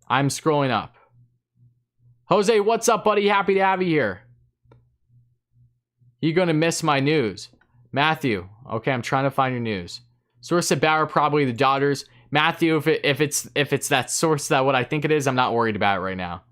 I'm scrolling up. Jose, what's up, buddy? Happy to have you here. You're going to miss my news. Matthew. Okay, I'm trying to find your news. Source said Bauer, probably the Dodgers. Matthew, if it's that source that what I think it is, I'm not worried about it right now.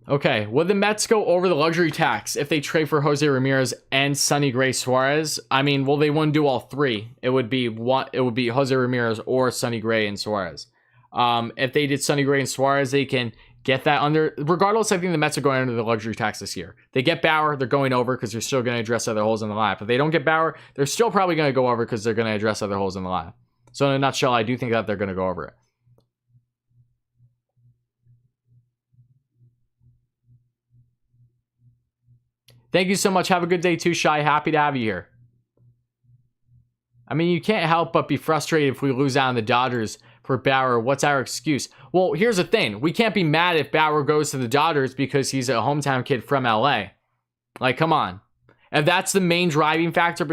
Okay, would the Mets go over the luxury tax if they trade for Jose Ramirez and Sonny Gray Suarez? I mean, well, they wouldn't do all three. It would be Jose Ramirez or Sonny Gray and Suarez. If they did Sonny Gray and Suarez, they can get that under. Regardless, I think the Mets are going under the luxury tax this year. They get Bauer, they're going over because they're still going to address other holes in the lineup. If they don't get Bauer, they're still probably going to go over because they're going to address other holes in the lineup. So in a nutshell, I do think that they're going to go over it. Thank you so much. Have a good day too, Shy. Happy to have you here. I mean, you can't help but be frustrated if we lose out on the Dodgers for Bauer. What's our excuse? Well, here's the thing. We can't be mad if Bauer goes to the Dodgers because he's a hometown kid from LA. Like, come on. If that's the main driving factor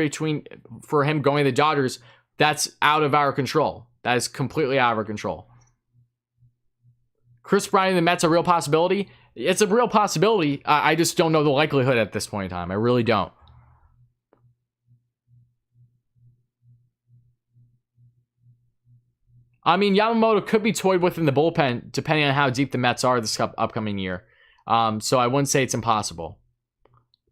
for him going to the Dodgers, that's out of our control. That is completely out of our control. Chris Bryant and the Mets a real possibility? It's a real possibility. I just don't know the likelihood at this point in time. I really don't. I mean, Yamamoto could be toyed with in the bullpen, depending on how deep the Mets are this upcoming year. So I wouldn't say it's impossible.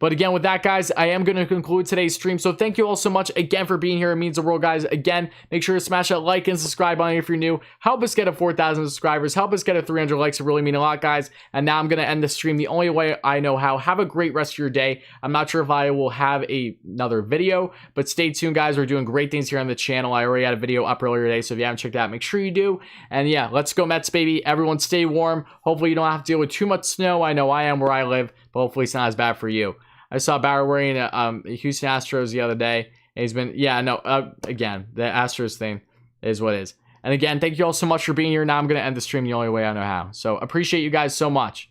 But again, with that, guys, I am going to conclude today's stream. So thank you all so much again for being here. It means the world, guys. Again, make sure to smash that like and subscribe button if you're new. Help us get to 4,000 subscribers. Help us get to 300 likes. It really mean a lot, guys. And now I'm going to end the stream the only way I know how. Have a great rest of your day. I'm not sure if I will have another video, but stay tuned, guys. We're doing great things here on the channel. I already had a video up earlier today, so if you haven't checked it out, make sure you do. And yeah, let's go Mets, baby. Everyone stay warm. Hopefully you don't have to deal with too much snow. I know I am where I live, but hopefully it's not as bad for you. I saw Bauer wearing a Houston Astros the other day. And he's been, again, the Astros thing is what it is. And again, thank you all so much for being here. Now I'm going to end the stream the only way I know how. So appreciate you guys so much.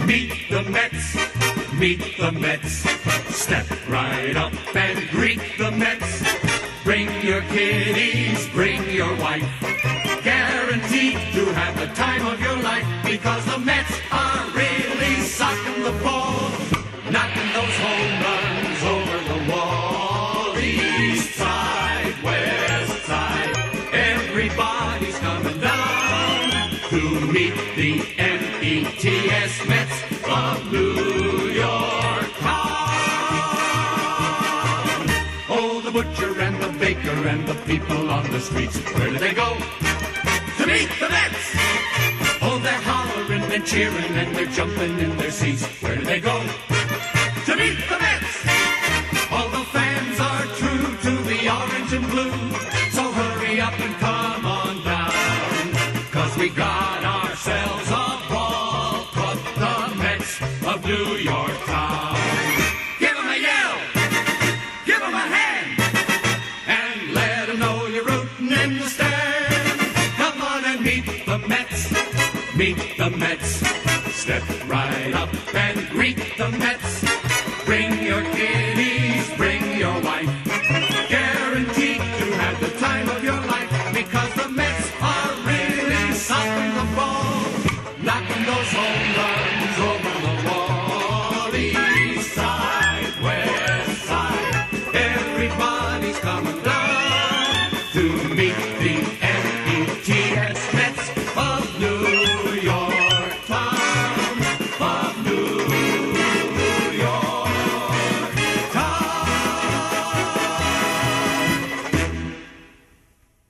Meet the Mets, meet the Mets. Step right up and greet the Mets. Bring your kiddies, bring your wife. Guaranteed to have the time of your life, because the Mets are really socking the ball, knocking those home runs over the wall. East side, west side, everybody's coming down to meet the METS Mets of New York town. Oh, the butcher and the baker and the people on the streets, where do they go? To meet the Mets! Oh, they're hollering and cheering and they're jumping in their seats. Where do they go? To meet the Mets! All the fans are true to the orange and blue, so hurry up and come on down, 'cause we got ourselves a ball club, the Mets of New York town. Give 'em a yell, give 'em a hand, and let 'em know you're rooting in the stand. Come on and meet the Mets, meet the Mets. Step right up and greet the Mets.